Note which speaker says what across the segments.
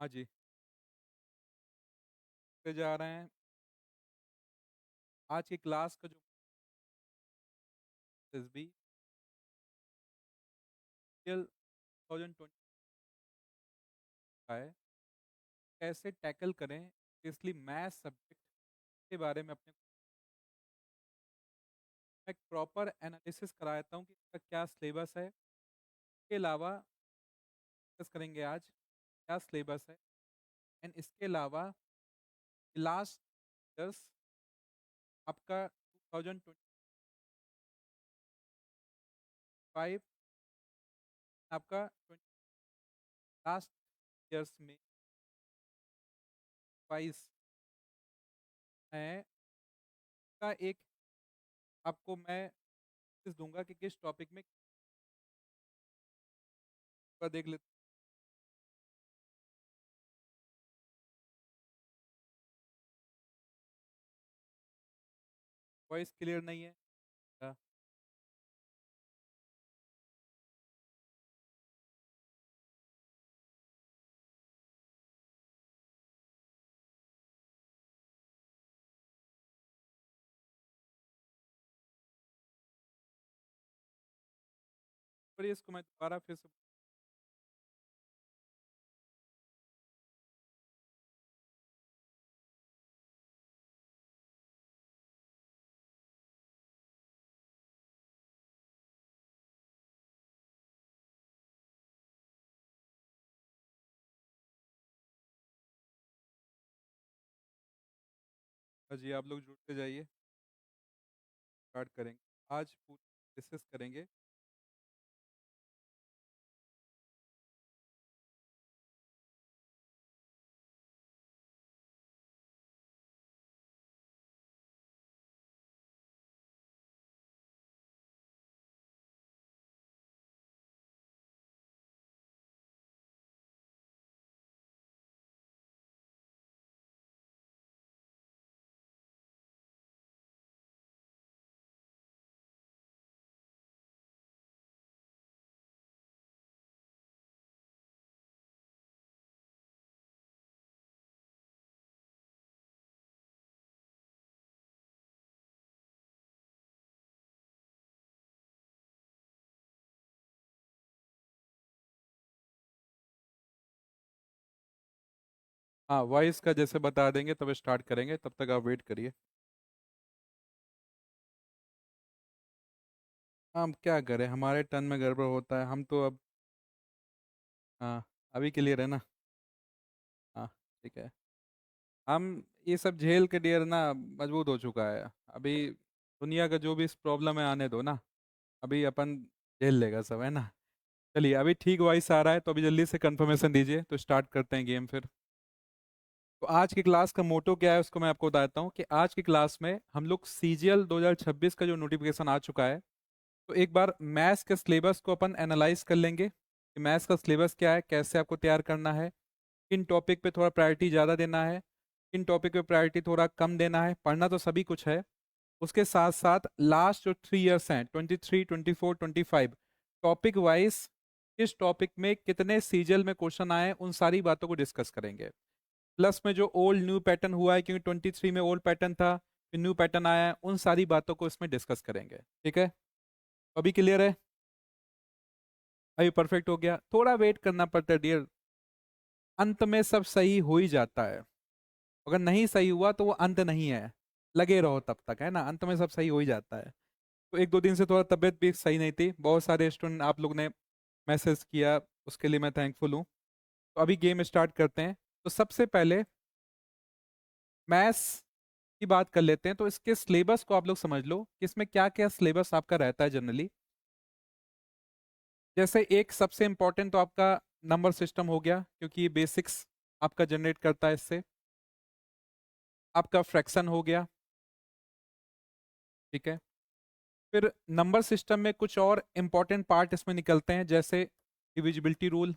Speaker 1: हाँ जी, पे जा रहे हैं। आज की क्लास का जो एसबी 2020 का है, कैसे टैकल करें, इसलिए मैथ सब्जेक्ट के बारे में अपने एक प्रॉपर एनालिसिस कराता हूँ कि इसका क्या सिलेबस है। इसके अलावा डिस्कस करेंगे आज क्या सिलेबस है, एंड इसके अलावा लास्ट ईयर्स आपका 2025 आपका लास्ट ईयर्स में 22 है का एक आपको मैं quiz दूंगा कि किस टॉपिक में देख लेते। वॉइस क्लियर नहीं है। हाँ, पर इसको मैं दोबारा फिर से। हाँ जी, आप लोग जुड़ते जाइए, स्टार्ट करेंगे। आज पूरी डिस्कस करेंगे। हाँ, वॉइस का जैसे बता देंगे तब स्टार्ट करेंगे, तब तक आप वेट करिए। हम क्या करें, हमारे टर्न में गड़बड़ होता है, हम तो अब। हाँ, अभी क्लियर है ना? हाँ, ठीक है। हम ये सब झेल के डियर ना मजबूत हो चुका है अभी। दुनिया का जो भी प्रॉब्लम है आने दो ना, अभी अपन झेल लेगा सब, है ना? चलिए, अभी ठीक वॉइस आ रहा है तो अभी जल्दी से कंफर्मेशन दीजिए तो स्टार्ट करते हैं गेम फिर। तो आज की क्लास का मोटो क्या है उसको मैं आपको बताता हूँ कि आज की क्लास में हम लोग सीजीएल 2026 का जो नोटिफिकेशन आ चुका है, तो एक बार मैथ्स के सिलेबस को अपन एनालाइज कर लेंगे कि मैथ्स का सिलेबस क्या है, कैसे आपको तैयार करना है, किन टॉपिक पे थोड़ा प्रायोरिटी ज़्यादा देना है, किन टॉपिक पे प्रायोरिटी थोड़ा कम देना है। पढ़ना तो सभी कुछ है, उसके साथ साथ लास्ट जो 3 इयर्स हैं, 23, 24, 25, टॉपिक वाइज किस टॉपिक में कितने सीजल में क्वेश्चन आए उन सारी बातों को डिस्कस करेंगे। प्लस में जो ओल्ड न्यू पैटर्न हुआ है, क्योंकि 23 में ओल्ड पैटर्न था, फिर न्यू पैटर्न आया है, उन सारी बातों को इसमें डिस्कस करेंगे। ठीक है, अभी क्लियर है? अभी परफेक्ट हो गया। थोड़ा वेट करना पड़ता है डियर, अंत में सब सही हो ही जाता है। अगर नहीं सही हुआ तो वो अंत नहीं है, लगे रहो तब तक, है ना? अंत में सब सही हो ही जाता है। तो एक दो दिन से थोड़ा तबीयत भी सही नहीं थी, बहुत सारे स्टूडेंट आप लोग ने मैसेज किया, उसके लिए मैं थैंकफुल हूँ। तो अभी गेम स्टार्ट करते हैं। तो सबसे पहले मैथ्स की बात कर लेते हैं। तो इसके सिलेबस को आप लोग समझ लो कि इसमें क्या क्या सिलेबस आपका रहता है जनरली। जैसे एक सबसे इम्पोर्टेंट तो आपका नंबर सिस्टम हो गया, क्योंकि ये बेसिक्स आपका जनरेट करता है इससे। आपका फ्रैक्शन हो गया, ठीक है। फिर नंबर सिस्टम में कुछ और इम्पोर्टेंट पार्ट इसमें निकलते हैं, जैसे डिविजिबिलिटी रूल।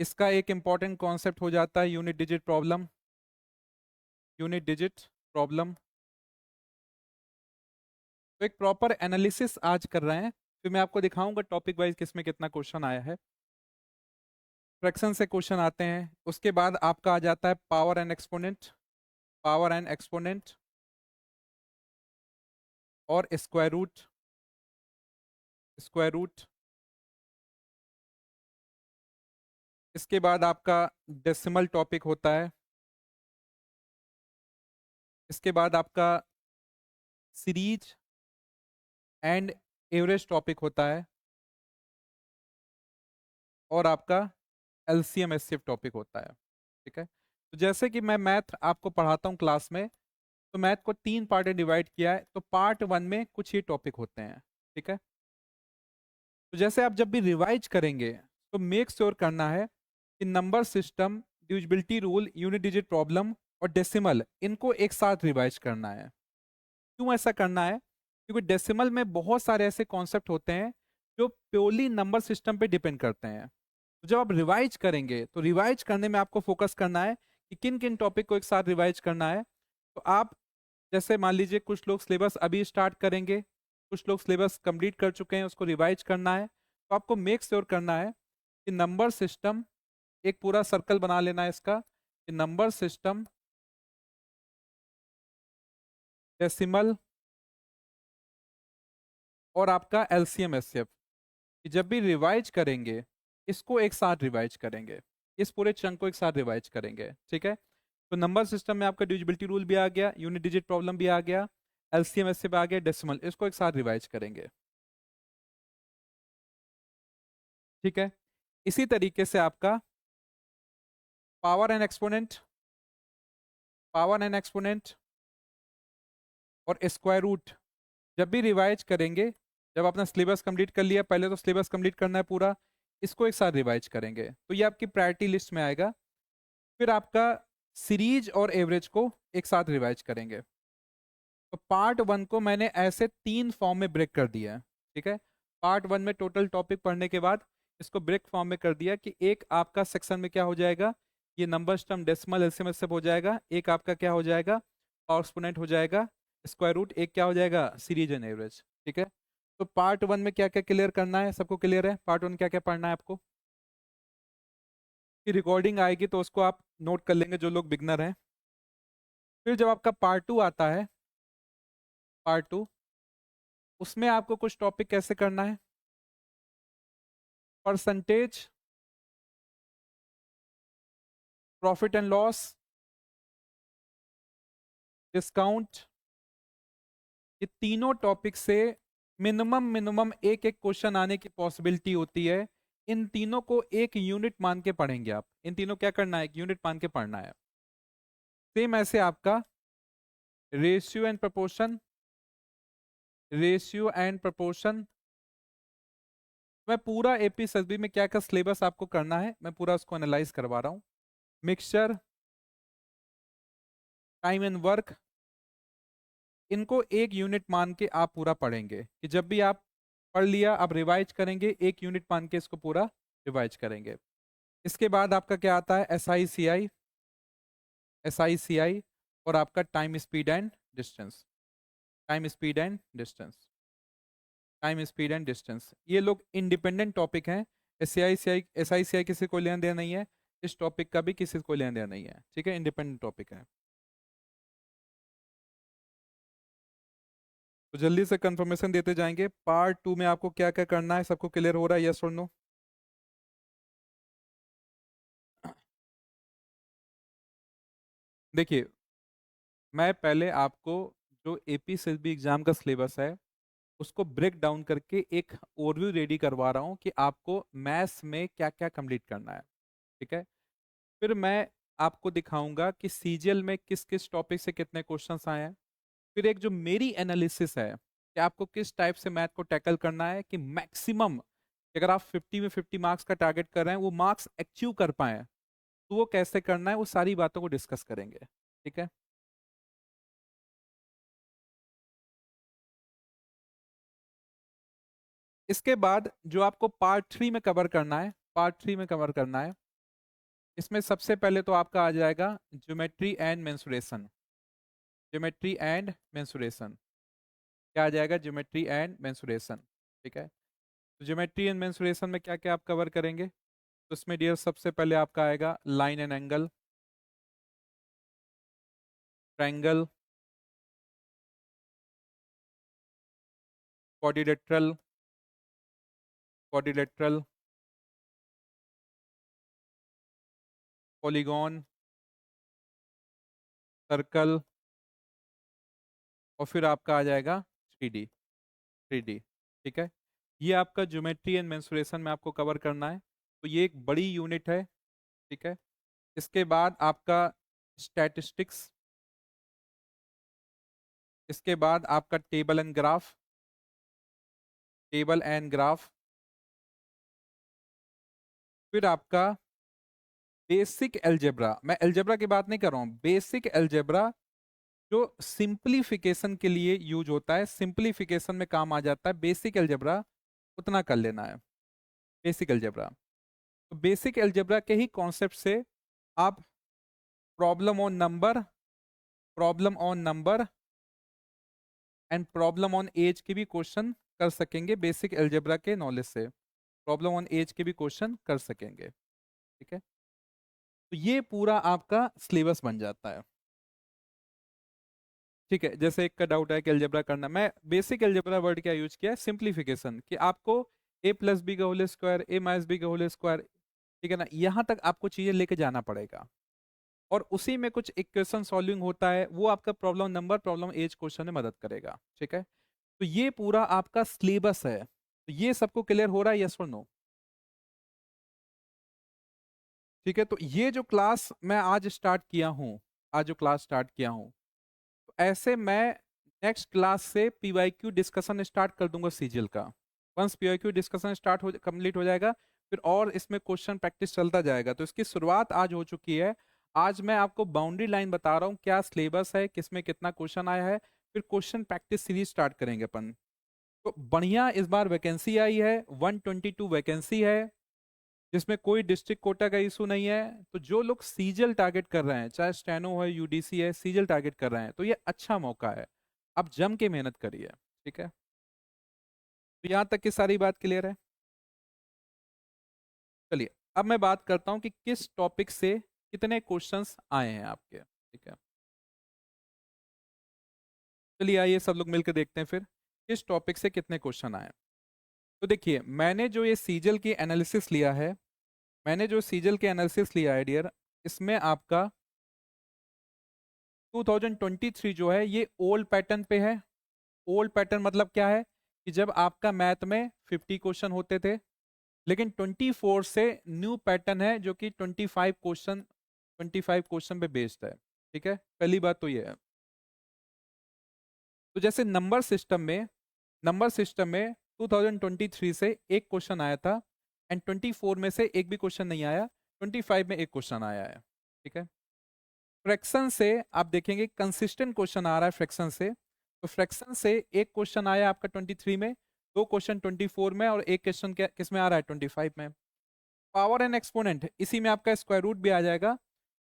Speaker 1: इसका एक इम्पॉर्टेंट कॉन्सेप्ट हो जाता है unit digit problem. Unit digit problem, तो एक प्रॉपर एनालिसिस आज कर रहे हैं, फिर मैं आपको दिखाऊंगा टॉपिक वाइज किसमें कितना क्वेश्चन आया है। फ्रैक्शन से क्वेश्चन आते हैं। उसके बाद आपका आ जाता है power and exponent, power and exponent और स्क्वायर रूट, स्क्वायर रूट। इसके बाद आपका डेसिमल टॉपिक होता है। इसके बाद आपका सीरीज एंड एवरेज टॉपिक होता है और आपका एलसीएम एचसीएफ टॉपिक होता है। ठीक है, तो जैसे कि मैं मैथ आपको पढ़ाता हूँ क्लास में, तो मैथ को 3 पार्ट में डिवाइड किया है। तो पार्ट 1 में कुछ ये टॉपिक होते हैं। ठीक है, तो जैसे आप जब भी रिवाइज करेंगे तो मेक श्योर करना है कि number system, divisibility rule, unit digit problem और डेसिमल, इनको एक साथ रिवाइज करना है। क्यों ऐसा करना है? क्योंकि डेसिमल में बहुत सारे ऐसे कॉन्सेप्ट होते हैं जो प्योरली नंबर सिस्टम पे डिपेंड करते हैं। तो जब आप रिवाइज करेंगे तो रिवाइज करने में आपको फोकस करना है कि किन किन टॉपिक को एक साथ रिवाइज करना है। तो आप जैसे मान लीजिए कुछ लोग सिलेबस अभी स्टार्ट करेंगे, कुछ लोग सिलेबस कंप्लीट कर चुके हैं, उसको रिवाइज करना है। तो आपको मेक श्योर करना है कि नंबर सिस्टम, एक पूरा सर्कल बना लेना है इसका, कि नंबर सिस्टम, डेसिमल और आपका एलसीएम एचसीएफ, कि जब भी रिवाइज करेंगे इसको एक साथ रिवाइज करेंगे, इस पूरे चंक को एक साथ रिवाइज करेंगे। ठीक है, तो नंबर सिस्टम में आपका डिविजिबिलिटी रूल भी आ गया, यूनिट डिजिट प्रॉब्लम भी आ गया, एलसीएम एचसीएफ आ गया, डेसिमल, इसको एक साथ रिवाइज करेंगे। ठीक है, इसी तरीके से आपका power and exponent, power and exponent और स्क्वायर रूट जब भी रिवाइज करेंगे, जब अपना सिलेबस कंप्लीट कर लिया, पहले तो सिलेबस कंप्लीट करना है पूरा, इसको एक साथ रिवाइज करेंगे, तो ये आपकी प्रायोरिटी लिस्ट में आएगा। फिर आपका सीरीज और एवरेज को एक साथ रिवाइज करेंगे। तो पार्ट 1 को मैंने ऐसे 3 फॉर्म में ब्रेक कर दिया है। ठीक है, पार्ट 1 में टोटल टॉपिक पढ़ने के बाद इसको ब्रेक फॉर्म में कर दिया कि एक आपका सेक्शन में क्या हो जाएगा, ये नंबर सिस्टम, डेसिमल, एलसीएम सब हो जाएगा। एक आपका क्या हो जाएगा, पावर एक्सपोनेंट हो जाएगा, स्क्वायर रूट, एक क्या हो जाएगा, सीरीज एंड एवरेज। ठीक है, तो पार्ट 1 में क्या क्या क्लियर करना है, सबको क्लियर है? पार्ट 1 क्या क्या पढ़ना है आपको? की रिकॉर्डिंग आएगी तो उसको आप नोट कर लेंगे जो लोग बिगनर हैं। फिर जब आपका पार्ट 2 आता है, पार्ट 2, उसमें आपको कुछ टॉपिक कैसे करना है, percentage, profit and loss, discount, ये तीनों टॉपिक से मिनिमम मिनिमम एक एक क्वेश्चन आने की पॉसिबिलिटी होती है। इन तीनों को एक यूनिट मान के पढ़ेंगे आप, इन तीनों क्या करना है, एक यूनिट मान के पढ़ना है। सेम ऐसे आपका ratio and proportion, ratio and proportion, मैं पूरा एपी एसएसबी में क्या क्या सिलेबस आपको करना है मैं पूरा उसको एनालाइज करवा रहा हूँ। मिक्सचर, टाइम एंड वर्क, इनको एक यूनिट मान के आप पूरा पढ़ेंगे, कि जब भी आप पढ़ लिया आप रिवाइज करेंगे, एक यूनिट मान के इसको पूरा रिवाइज करेंगे। इसके बाद आपका क्या आता है, S I C I, S I सी आई और आपका time speed and distance, time speed and distance, time speed and distance, ये लोग इंडिपेंडेंट टॉपिक हैं। एस आई सी आई किसी को लेना देना नहीं है, इस टॉपिक का भी किसी को लेना देना नहीं है। ठीक है, इंडिपेंडेंट टॉपिक है। तो जल्दी से कंफर्मेशन देते जाएंगे, पार्ट 2 में आपको क्या क्या करना है, सबको क्लियर हो रहा है, यस और नो? देखिए, मैं पहले आपको जो एपी एसएसबी एग्जाम का सिलेबस है उसको ब्रेक डाउन करके एक ओवरव्यू रेडी करवा रहा हूँ कि आपको मैथ्स में क्या क्या कंप्लीट करना है। ठीक है, फिर मैं आपको दिखाऊंगा कि सीजीएल में किस किस टॉपिक से कितने क्वेश्चंस आए हैं। फिर एक जो मेरी एनालिसिस है कि आपको किस टाइप से मैथ को टैकल करना है कि मैक्सिमम, अगर आप 50 में 50 मार्क्स का टारगेट कर रहे हैं वो मार्क्स अचीव कर पाए, तो वो कैसे करना है, वो सारी बातों को डिस्कस करेंगे। ठीक है, इसके बाद जो आपको पार्ट 3 में कवर करना है, पार्ट 3 में कवर करना है, इसमें सबसे पहले तो आपका आ जाएगा geometry and mensuration, geometry and mensuration, क्या आ जाएगा, ज्योमेट्री एंड मेंसुरेशन। ठीक है, तो ज्योमेट्री एंड मेंसुरेशन में क्या क्या आप कवर करेंगे, तो इसमें डियर सबसे पहले आपका आएगा line and angle, triangle, quadrilateral, quadrilateral, polygon, circle, और फिर आपका आ जाएगा 3D, 3D। ठीक है, ये आपका ज्योमेट्री एंड मेंसुरेशन में आपको कवर करना है, तो ये एक बड़ी यूनिट है। ठीक है, इसके बाद आपका स्टैटिस्टिक्स, इसके बाद आपका table and graph, table and graph, फिर आपका बेसिक एल्जेब्रा। मैं एल्जेब्रा की बात नहीं कर रहा हूं, बेसिक एल्जेब्रा जो सिंपलीफिकेशन के लिए यूज होता है, सिंपलीफिकेशन में काम आ जाता है, बेसिक एल्जेब्रा उतना कर लेना है। बेसिक एल्जेब्रा, तो बेसिक एल्जेब्रा के ही कॉन्सेप्ट से आप problem on number, problem on number and problem on age के भी क्वेश्चन कर सकेंगे, बेसिक एल्जेब्रा के नॉलेज से प्रॉब्लम ऑन एज के भी क्वेश्चन कर सकेंगे। ठीक है, तो ये पूरा आपका सिलेबस बन जाता है। ठीक है, जैसे एक का डाउट है कि अलजेब्रा करना, मैं बेसिक अलजेब्रा वर्ड क्या यूज किया है, सिंप्लीफिकेशन, कि आपको ए प्लस बी का होल स्क्वायर, ए माइनस बी का होल स्क्वायर, ठीक है ना, यहाँ तक आपको चीजें लेके जाना पड़ेगा, और उसी में कुछ इक्वेशन सॉल्विंग होता है, वो आपका problem number, problem age question में मदद करेगा। ठीक है, तो ये पूरा आपका सिलेबस है, तो ये सबको क्लियर हो रहा है, यस और नो? ठीक है, तो ये जो क्लास मैं आज स्टार्ट किया हूँ, आज जो क्लास स्टार्ट किया हूँ, तो ऐसे मैं नेक्स्ट क्लास से पीवाईक्यू डिस्कशन स्टार्ट कर दूंगा सीजीएल का। वंस पीवाईक्यू डिस्कशन स्टार्ट हो कंप्लीट हो जाएगा, फिर और इसमें क्वेश्चन प्रैक्टिस चलता जाएगा, तो इसकी शुरुआत आज हो चुकी है। आज मैं आपको बाउंड्री लाइन बता रहा हूँ, क्या सिलेबस है, किसमें कितना क्वेश्चन आया है, फिर क्वेश्चन प्रैक्टिस सीरीज स्टार्ट करेंगे अपन। तो बढ़िया, इस बार वैकेंसी आई है, 122 वैकेंसी है, जिसमें कोई डिस्ट्रिक्ट कोटा का इशू नहीं है। तो जो लोग सीजल टारगेट कर रहे हैं, चाहे स्टेनो है, यूडीसी है, सीजल टारगेट कर रहे हैं, तो ये अच्छा मौका है, आप जम के मेहनत करिए। ठीक है, तो यहाँ तक की सारी बात क्लियर है। चलिए, अब मैं बात करता हूँ कि किस टॉपिक से कितने क्वेश्चंस आए हैं आपके। ठीक है, चलिए आइए सब लोग मिलकर देखते हैं फिर किस टॉपिक से कितने क्वेश्चन आए। तो देखिए, मैंने जो ये सीजल की एनालिसिस लिया है, मैंने जो सीजल के एनालिसिस लिया है डियर, इसमें आपका 2023 जो है ये ओल्ड पैटर्न पे है। ओल्ड पैटर्न मतलब क्या है, कि जब आपका मैथ में 50 क्वेश्चन होते थे, लेकिन 24 से न्यू पैटर्न है जो कि 25 क्वेश्चन पे बेस्ड है। ठीक है, पहली बात तो ये है। तो जैसे नंबर सिस्टम में 2023 से एक क्वेश्चन आया था, एंड 24 में से एक भी क्वेश्चन नहीं आया, 25 में एक क्वेश्चन आया है। ठीक है, फ्रैक्शन से आप देखेंगे कंसिस्टेंट क्वेश्चन आ रहा है फ्रैक्शन से, तो फ्रैक्शन से एक क्वेश्चन आया आपका 23 में, दो क्वेश्चन 24 में, और एक क्वेश्चन किस में आ रहा है, 25 में। पावर एंड एक्सपोनेंट, इसी में आपका स्क्वायर रूट भी आ जाएगा।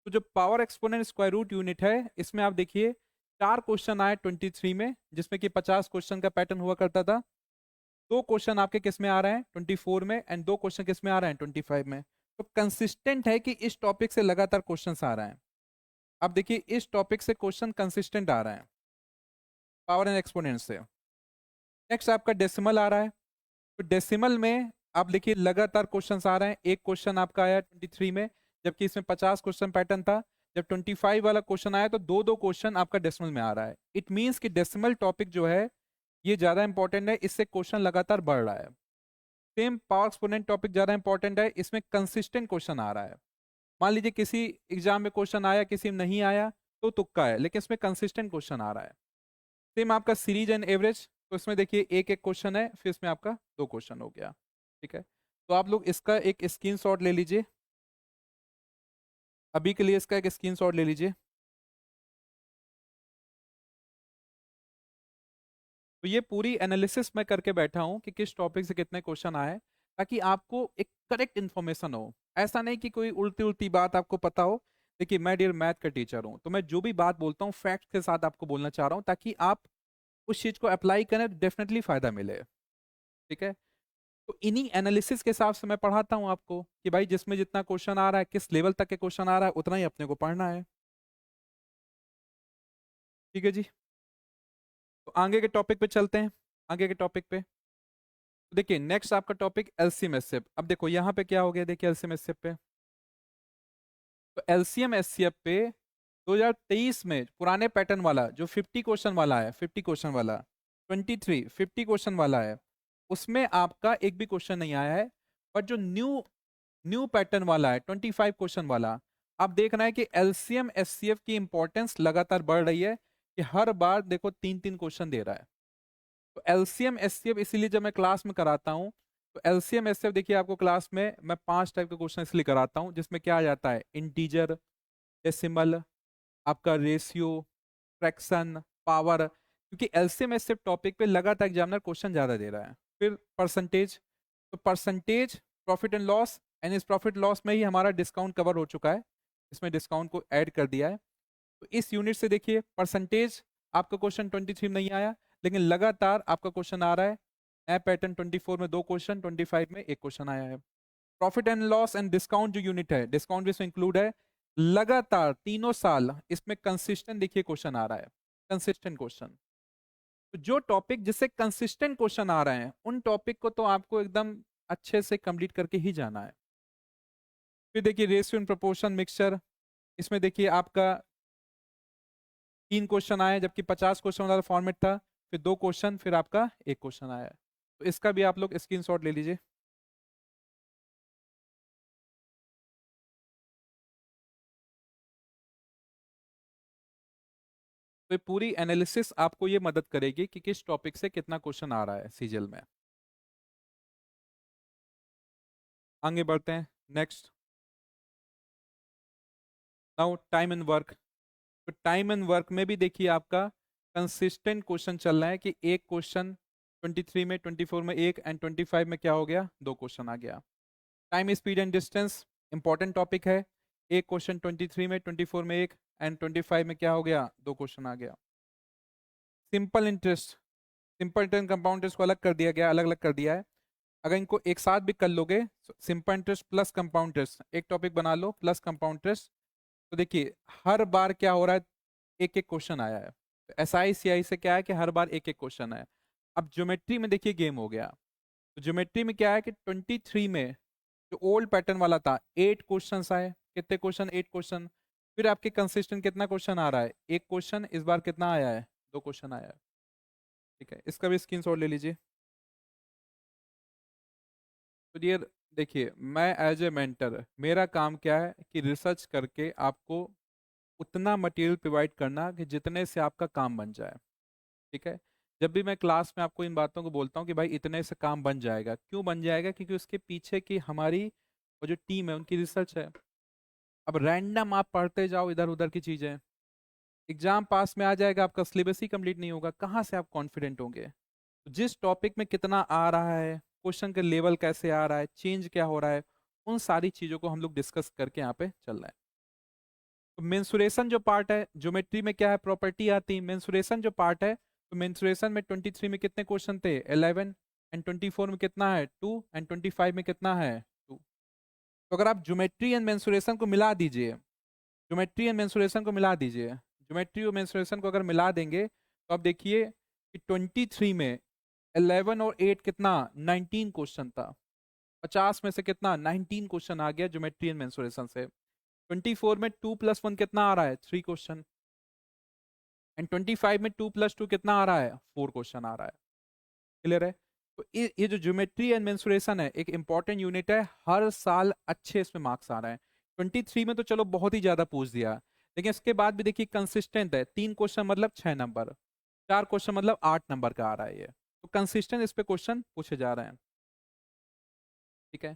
Speaker 1: तो जो power exponent square root unit है, इसमें आप देखिए चार क्वेश्चन आए 23 में, जिसमें कि 50 क्वेश्चन का पैटर्न हुआ करता था। दो क्वेश्चन आपके किस में आ रहे हैं, 24 में, एंड दो क्वेश्चन किस में आ रहे हैं, 25 में। तो कंसिस्टेंट है कि इस टॉपिक से लगातार क्वेश्चन आ रहे हैं। अब देखिए, इस टॉपिक से क्वेश्चन कंसिस्टेंट आ रहे हैं, पावर एंड एक्सपोनेंट से। नेक्स्ट आपका डेसिमल आ रहा है, तो डेसिमल में आप देखिए लगातार क्वेश्चंस आ रहे हैं। एक क्वेश्चन आपका आया 23 में, जबकि इसमें 50 क्वेश्चन पैटर्न था। जब 25 वाला क्वेश्चन आया, तो दो दो क्वेश्चन आपका डेसिमल में आ रहा है। इट मींस कि डेसिमल टॉपिक जो है ये ज्यादा इंपॉर्टेंट है, इससे क्वेश्चन लगातार बढ़ रहा है। सेम पावर एक्सपोनेंट टॉपिक ज्यादा इंपॉर्टेंट है, इसमें कंसिस्टेंट क्वेश्चन आ रहा है। मान लीजिए किसी एग्जाम में क्वेश्चन आया, किसी में नहीं आया, तो तुक्का है, लेकिन इसमें कंसिस्टेंट क्वेश्चन आ रहा है। सेम आपका सीरीज एंड एवरेज, तो इसमें देखिए एक एक क्वेश्चन है, फिर इसमें आपका दो क्वेश्चन हो गया। ठीक है, तो आप लोग इसका एक स्क्रीनशॉट ले लीजिए, अभी के लिए इसका एक स्क्रीनशॉट ले लीजिए। तो ये पूरी एनालिसिस मैं करके बैठा हूँ कि किस टॉपिक से कितने क्वेश्चन आए, ताकि आपको एक करेक्ट इन्फॉर्मेशन हो। ऐसा नहीं कि कोई उल्टी उल्टी बात आपको पता हो। देखिए, मैं डियर मैथ का टीचर हूँ, तो मैं जो भी बात बोलता हूँ फैक्ट के साथ आपको बोलना चाह रहा हूँ, ताकि आप उस चीज को अप्लाई करें तो डेफिनेटली फायदा मिले। ठीक है, तो इन्हीं एनालिसिस के हिसाब से मैं पढ़ाता हूँ आपको कि भाई जिसमें जितना क्वेश्चन आ रहा है, किस लेवल तक के क्वेश्चन आ रहा है, उतना ही अपने को पढ़ना है। ठीक है जी। तो आगे के टॉपिक पे चलते हैं, आगे के टॉपिक पे। तो देखिए नेक्स्ट आपका टॉपिक एलसीएम एचसीएफ। अब देखो यहाँ पे क्या हो गया, देखिए एलसीएम एचसीएफ पे, तो एलसीएम एचसीएफ पे 2023 में पुराने पैटर्न वाला जो 50 क्वेश्चन वाला है, 50 क्वेश्चन वाला, 50 क्वेश्चन वाला है, उसमें आपका एक भी क्वेश्चन नहीं आया है। पर जो न्यू न्यू पैटर्न वाला है 25 क्वेश्चन वाला, आप देख रहे हैं कि एलसीएम एचसीएफ की इंपॉर्टेंस लगातार बढ़ रही है, कि हर बार देखो 3-3 क्वेश्चन दे रहा है। तो एलसीएम एचसीएफ इसीलिए जब मैं क्लास में कराता हूँ, तो एलसीएम एचसीएफ देखिए आपको क्लास में मैं 5 टाइप के क्वेश्चन इसलिए कराता हूँ, जिसमें क्या आ जाता है, इंटीजर, डेसिमल, आपका रेशियो, फ्रैक्शन, पावर, क्योंकि एलसीएम एचसीएफ टॉपिक पे लगातार एग्जामिनर क्वेश्चन ज्यादा दे रहा है। फिर परसेंटेज, तो percentage, profit and loss, and इस प्रॉफिट लॉस में ही हमारा डिस्काउंट कवर हो चुका है, इसमें डिस्काउंट को ऐड कर दिया है। तो इस यूनिट से देखिए परसेंटेज आपका क्वेश्चन 23 में नहीं आया, लेकिन लगातार आपका क्वेश्चन आ रहा है। नया पैटर्न 24 में 2 क्वेश्चन, 25 में 1 क्वेश्चन आया है। Profit and loss and discount जो यूनिट है, डिस्काउंट भी इसमें इंक्लूड है। लगातार तीनों साल इसमें कंसिस्टेंट देखिए क्वेश्चन आ रहा है, कंसिस्टेंट क्वेश्चन। तो जो टॉपिक जिससे कंसिस्टेंट क्वेश्चन आ रहे हैं, उन टॉपिक को तो आपको एकदम अच्छे से कंप्लीट करके ही जाना है। फिर देखिए रेशियो एंड प्रोपोर्शन मिक्सचर, इसमें देखिए आपका 3 क्वेश्चन आए, जबकि 50 क्वेश्चन वाला फॉर्मेट था। फिर 2 क्वेश्चन, फिर आपका 1 क्वेश्चन आया है। तो इसका भी आप लोग स्क्रीनशॉट ले लीजिए। तो ये पूरी एनालिसिस आपको ये मदद करेगी कि किस टॉपिक से कितना क्वेश्चन आ रहा है सीजीएल में। आगे बढ़ते हैं next. Now time and work. तो टाइम एंड वर्क में भी देखिए आपका कंसिस्टेंट क्वेश्चन चल रहा है, कि एक क्वेश्चन 23 में, 24 में एक, एंड 25 में क्या हो गया, 2 क्वेश्चन आ गया। Time speed and distance important topic है। एक क्वेश्चन 23 में, 24 में एक, एंड 25 में क्या हो गया, 2 क्वेश्चन आ गया। Simple interest, simple interest compound interest को अलग कर दिया गया, अलग अलग कर दिया है। अगर इनको एक साथ भी कर लोगे, simple interest plus compound interest एक टॉपिक बना लो, प्लस कंपाउंड इंटरेस्ट, तो देखिए हर बार क्या हो रहा है, एक एक क्वेश्चन आया है। तो एसआई सीआई से क्या है कि हर बार एक एक क्वेश्चन है। अब ज्योमेट्री में देखिए गेम हो गया। तो ज्योमेट्री में क्या है कि 23 में जो ओल्ड पैटर्न वाला था, 8 क्वेश्चन आए। कितने क्वेश्चन, 8 क्वेश्चन। फिर आपके कंसिस्टेंट कितना क्वेश्चन आ रहा है, एक क्वेश्चन। इस बार कितना आया है, 2 क्वेश्चन आया है। ठीक है, इसका भी स्क्रीनशॉट ले लीजिए। तो ये देखिए, मैं एज ए मेंटर, मेरा काम क्या है कि रिसर्च करके आपको उतना मटेरियल प्रोवाइड करना कि जितने से आपका काम बन जाए। ठीक है। जब भी मैं क्लास में आपको इन बातों को बोलता हूँ कि भाई इतने से काम बन जाएगा, क्यों बन जाएगा, क्योंकि उसके पीछे की हमारी वो जो टीम है उनकी रिसर्च है। अब रैंडम आप पढ़ते जाओ इधर उधर की चीजें, एग्जाम पास में आ जाएगा, आपका सिलेबस ही कंप्लीट नहीं होगा, कहाँ से आप कॉन्फिडेंट होंगे। तो जिस टॉपिक में कितना आ रहा है, क्वेश्चन का लेवल कैसे आ रहा है, चेंज क्या हो रहा है, उन सारी चीजों को हम लोग डिस्कस करके यहाँ पे चल रहा है। तो मेंसुरेशन जो पार्ट है, ज्योमेट्री में क्या है, प्रॉपर्टी आती है। मेंसुरेशन जो पार्ट है, तो मेंसुरेशन में 23 में कितने क्वेश्चन थे, 11, एंड 24 में कितना है, 2, एंड 25 में कितना है, 2। तो अगर आप ज्योमेट्री एंड मेंसुरेशन को मिला दीजिए, ज्योमेट्री एंड मेंसुरेशन को मिला दीजिए, ज्योमेट्री और मेंसुरेशन को अगर मिला देंगे, तो आप देखिए कि 23 में 11 और 8 कितना, 19 क्वेश्चन था। 50 में से कितना, 19 क्वेश्चन आ गया ज्योमेट्री एंड मेंसुरेशन से। 24 में 2+1 कितना आ रहा है, 3 क्वेश्चन। एंड 25 में 2+2 कितना आ रहा है, 4 क्वेश्चन आ रहा है। क्लियर है। तो ये जो ज्योमेट्री एंड मेंसुरेशन है, एक इंपॉर्टेंट यूनिट है, हर साल अच्छे इसमें मार्क्स आ रहे हैं। 23 में तो चलो बहुत ही ज्यादा पूछ दिया, लेकिन इसके बाद भी देखिए कंसिस्टेंट है, 3 क्वेश्चन मतलब 6 नंबर, 4 क्वेश्चन मतलब 8 नंबर का आ रहा है ये। तो कंसिस्टेंट इस पे क्वेश्चन पूछे जा रहे हैं। ठीक है।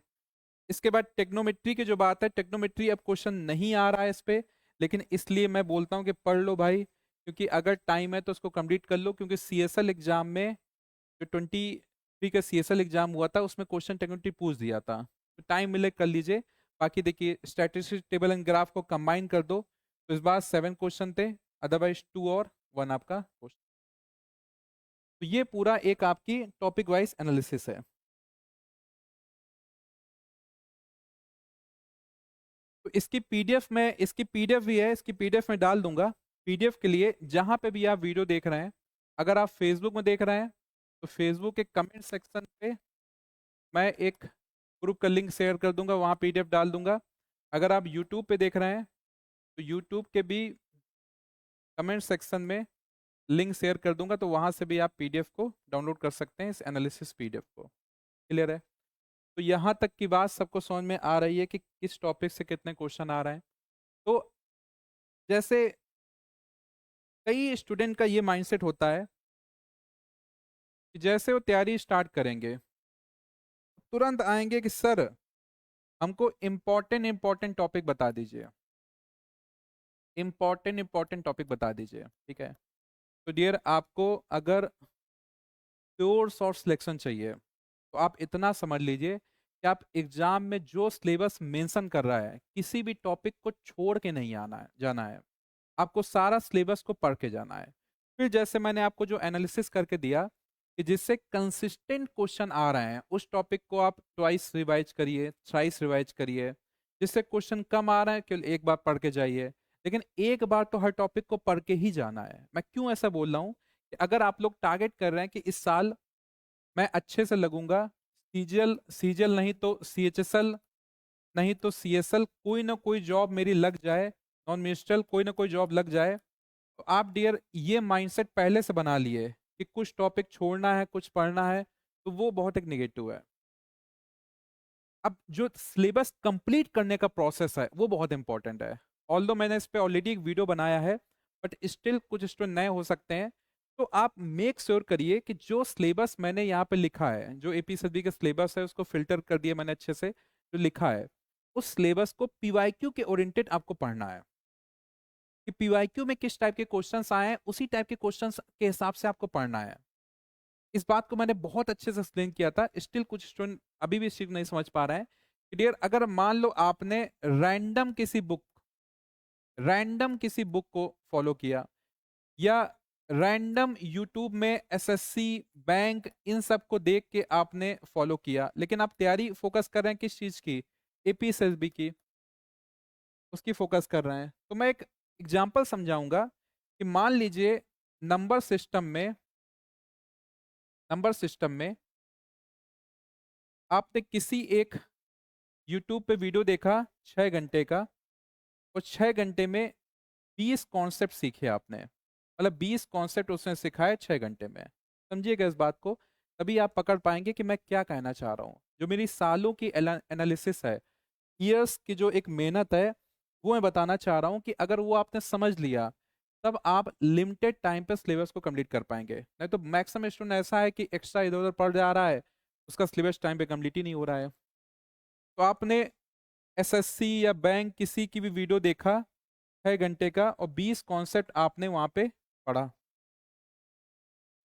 Speaker 1: इसके बाद टेक्नोमेट्री की जो बात है, टेक्नोमेट्री अब क्वेश्चन नहीं आ रहा है इस पे, लेकिन इसलिए मैं बोलता हूँ कि पढ़ लो भाई, क्योंकि अगर टाइम है तो उसको कंप्लीट कर लो, क्योंकि सीएसएल एग्जाम में जो 23 का सीएसएल एग्जाम हुआ था, उसमें क्वेश्चन टेक्नोमेट्री पूछ दिया था। तो टाइम मिले कर लीजिए। बाकी देखिए स्टैटिस्टिक्स टेबल एंड ग्राफ को कंबाइन कर दो, तो इस बार 7 क्वेश्चन थे, अदरवाइज 2 और 1 आपका क्वेश्चन। तो ये पूरा एक आपकी टॉपिक वाइज एनालिसिस है। तो इसकी पीडीएफ भी है, इसकी पीडीएफ में डाल दूंगा। पीडीएफ के लिए जहां पे भी आप वीडियो देख रहे हैं, अगर आप फेसबुक में देख रहे हैं तो फेसबुक के कमेंट सेक्शन पे मैं एक ग्रुप का लिंक शेयर कर दूंगा, वहां पीडीएफ डाल दूंगा। अगर आप यूट्यूब पे देख रहे हैं तो यूट्यूब के भी कमेंट सेक्शन में लिंक शेयर कर दूंगा, तो वहां से भी आप पीडीएफ को डाउनलोड कर सकते हैं, इस एनालिसिस पीडीएफ को। क्लियर है? तो यहाँ तक की बात सबको समझ में आ रही है कि किस टॉपिक से कितने क्वेश्चन आ रहे हैं। तो जैसे कई स्टूडेंट का ये माइंडसेट होता है कि जैसे वो तैयारी स्टार्ट करेंगे तुरंत आएंगे कि सर हमको इम्पोर्टेंट टॉपिक बता दीजिए, इम्पोर्टेंट टॉपिक बता दीजिए। ठीक है, तो डियर आपको अगर प्योर शॉर्ट सिलेक्शन चाहिए तो आप इतना समझ लीजिए कि आप एग्जाम में जो सिलेबस मेंशन कर रहा है किसी भी टॉपिक को छोड़ के नहीं जाना है, आपको सारा सिलेबस को पढ़ के जाना है। फिर जैसे मैंने आपको जो एनालिसिस करके दिया कि जिससे कंसिस्टेंट क्वेश्चन आ रहे हैं उस टॉपिक को आप ट्वाइस रिवाइज करिए, थ्राइस रिवाइज करिए। जिससे क्वेश्चन कम आ रहा है केवल एक बार पढ़ के जाइए, लेकिन एक बार तो हर टॉपिक को पढ़ के ही जाना है। मैं क्यों ऐसा बोल रहा हूँ कि अगर आप लोग टारगेट कर रहे हैं कि इस साल मैं अच्छे से लगूंगा, सीजीएल सीजीएल नहीं तो सीएचएसएल नहीं तो सीएसएल, कोई ना कोई जॉब मेरी लग जाए, नॉन मिनिस्ट्रियल कोई ना कोई जॉब लग जाए, तो आप डियर ये माइंडसेट पहले से बना लिए कि कुछ टॉपिक छोड़ना है कुछ पढ़ना है, तो वो बहुत एक निगेटिव है। अब जो सिलेबस कंप्लीट करने का प्रोसेस है वो बहुत इंपॉर्टेंट है। ऑल्दो मैंने इस पे ऑलरेडी एक वीडियो बनाया है, बट स्टिल कुछ स्टूडेंट नए हो सकते हैं। तो आप मेक श्योर करिए कि जो सिलेबस मैंने यहाँ पे लिखा है, जो एपीएसएसबी का सिलेबस है उसको फिल्टर कर दिया मैंने अच्छे से, जो लिखा है उस सिलेबस को पीवाईक्यू के ओरिएंटेड आपको पढ़ना है कि पीवाईक्यू में किस टाइप के क्वेश्चंस आए हैं, उसी टाइप के क्वेश्चंस के हिसाब से आपको पढ़ना है। इस बात को मैंने बहुत अच्छे से एक्सप्लेन किया था, स्टिल कुछ स्टूडेंट अभी भी चीज नहीं समझ पा रहे हैं कि डियर अगर मान लो आपने रैंडम किसी बुक को फॉलो किया या रैंडम यूट्यूब में एसएससी बैंक इन सब को देख के आपने फॉलो किया, लेकिन आप तैयारी फोकस कर रहे हैं किस चीज की, एपीएसएसबी की, उसकी फोकस कर रहे हैं। तो मैं एक एग्जांपल समझाऊंगा कि मान लीजिए नंबर सिस्टम में आपने किसी एक यूट्यूब पे वीडियो देखा 6 घंटे का, और 6 घंटे में 20 कॉन्सेप्ट सीखे आपने, मतलब 20 कॉन्सेप्ट उसने सिखाए 6 घंटे में। समझिएगा इस बात को, तभी आप पकड़ पाएंगे कि मैं क्या कहना चाह रहा हूँ। जो मेरी सालों की एनालिसिस है, ईयर्स की जो एक मेहनत है, वो मैं बताना चाह रहा हूँ कि अगर वो आपने समझ लिया तब आप लिमिटेड टाइम पे सिलेबस को कंप्लीट कर पाएंगे। नहीं तो मैक्सिमम स्टूडेंट ऐसा है कि एक्स्ट्रा इधर उधर पढ़ जा रहा है, उसका सिलेबस टाइम पे कंप्लीट ही नहीं हो रहा है। तो आपने एसएससी या बैंक किसी की भी वीडियो देखा 6 घंटे का और 20 कॉन्सेप्ट आपने वहां पे पढ़ा,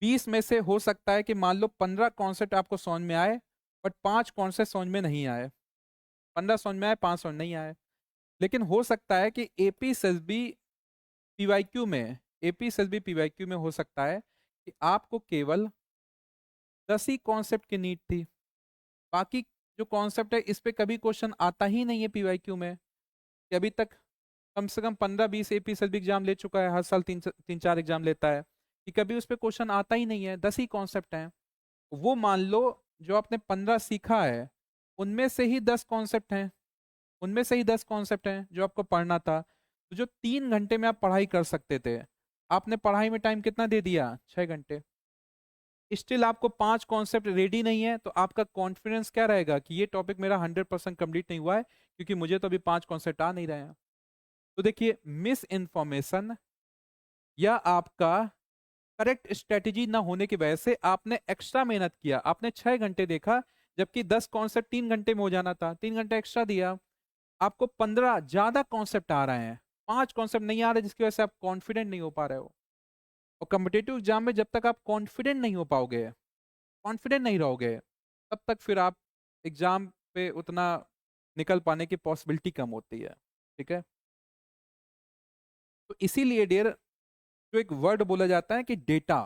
Speaker 1: 20 में से हो सकता है कि मान लो 15 कॉन्सेप्ट आपको समझ में आए, बट 5 कॉन्सेप्ट समझ में नहीं आए, 15 समझ में आए 5 समझ नहीं आए। लेकिन हो सकता है कि एपीएसएसबी पीवाईक्यू में हो सकता है कि आपको केवल 10 ही कॉन्सेप्ट की नीड थी, बाकी जो कॉन्सेप्ट है इस पे कभी क्वेश्चन आता ही नहीं है पीवाईक्यू में। कि अभी तक कम से कम 15-20 एपीएसएसबी एग्जाम ले चुका है, हर साल तीन चार एग्जाम लेता है, कि कभी उस पर क्वेश्चन आता ही नहीं है, 10 ही कॉन्सेप्ट हैं। वो मान लो जो आपने 15 सीखा है उनमें से ही 10 कॉन्सेप्ट हैं, जो आपको पढ़ना था। तो जो 3 घंटे में आप पढ़ाई कर सकते थे, आपने पढ़ाई में टाइम कितना दे दिया, 6 घंटे। स्टिल आपको 5 कॉन्सेप्ट रेडी नहीं है, तो आपका कॉन्फिडेंस क्या रहेगा कि ये टॉपिक मेरा 100% कंप्लीट नहीं हुआ है, क्योंकि मुझे तो अभी 5 कॉन्सेप्ट आ नहीं रहे हैं। तो देखिए, मिस इन्फॉर्मेशन या आपका करेक्ट स्ट्रेटेजी ना होने की वजह से आपने एक्स्ट्रा मेहनत किया, आपने 6 घंटे देखा, जबकि 10 कॉन्सेप्ट 3 घंटे में हो जाना था, 3 घंटे एक्स्ट्रा दिया। आपको 15 ज्यादा कॉन्सेप्ट आ रहे हैं, 5 कॉन्सेप्ट नहीं आ रहे, जिसकी वजह से आप कॉन्फिडेंट नहीं हो पा रहे हो। और कम्पिटेटिव एग्जाम में जब तक आप कॉन्फिडेंट नहीं हो पाओगे, कॉन्फिडेंट नहीं रहोगे, तब तक फिर आप एग्जाम पे उतना निकल पाने की पॉसिबिलिटी कम होती है। ठीक है, तो इसीलिए डियर जो एक वर्ड बोला जाता है कि डेटा,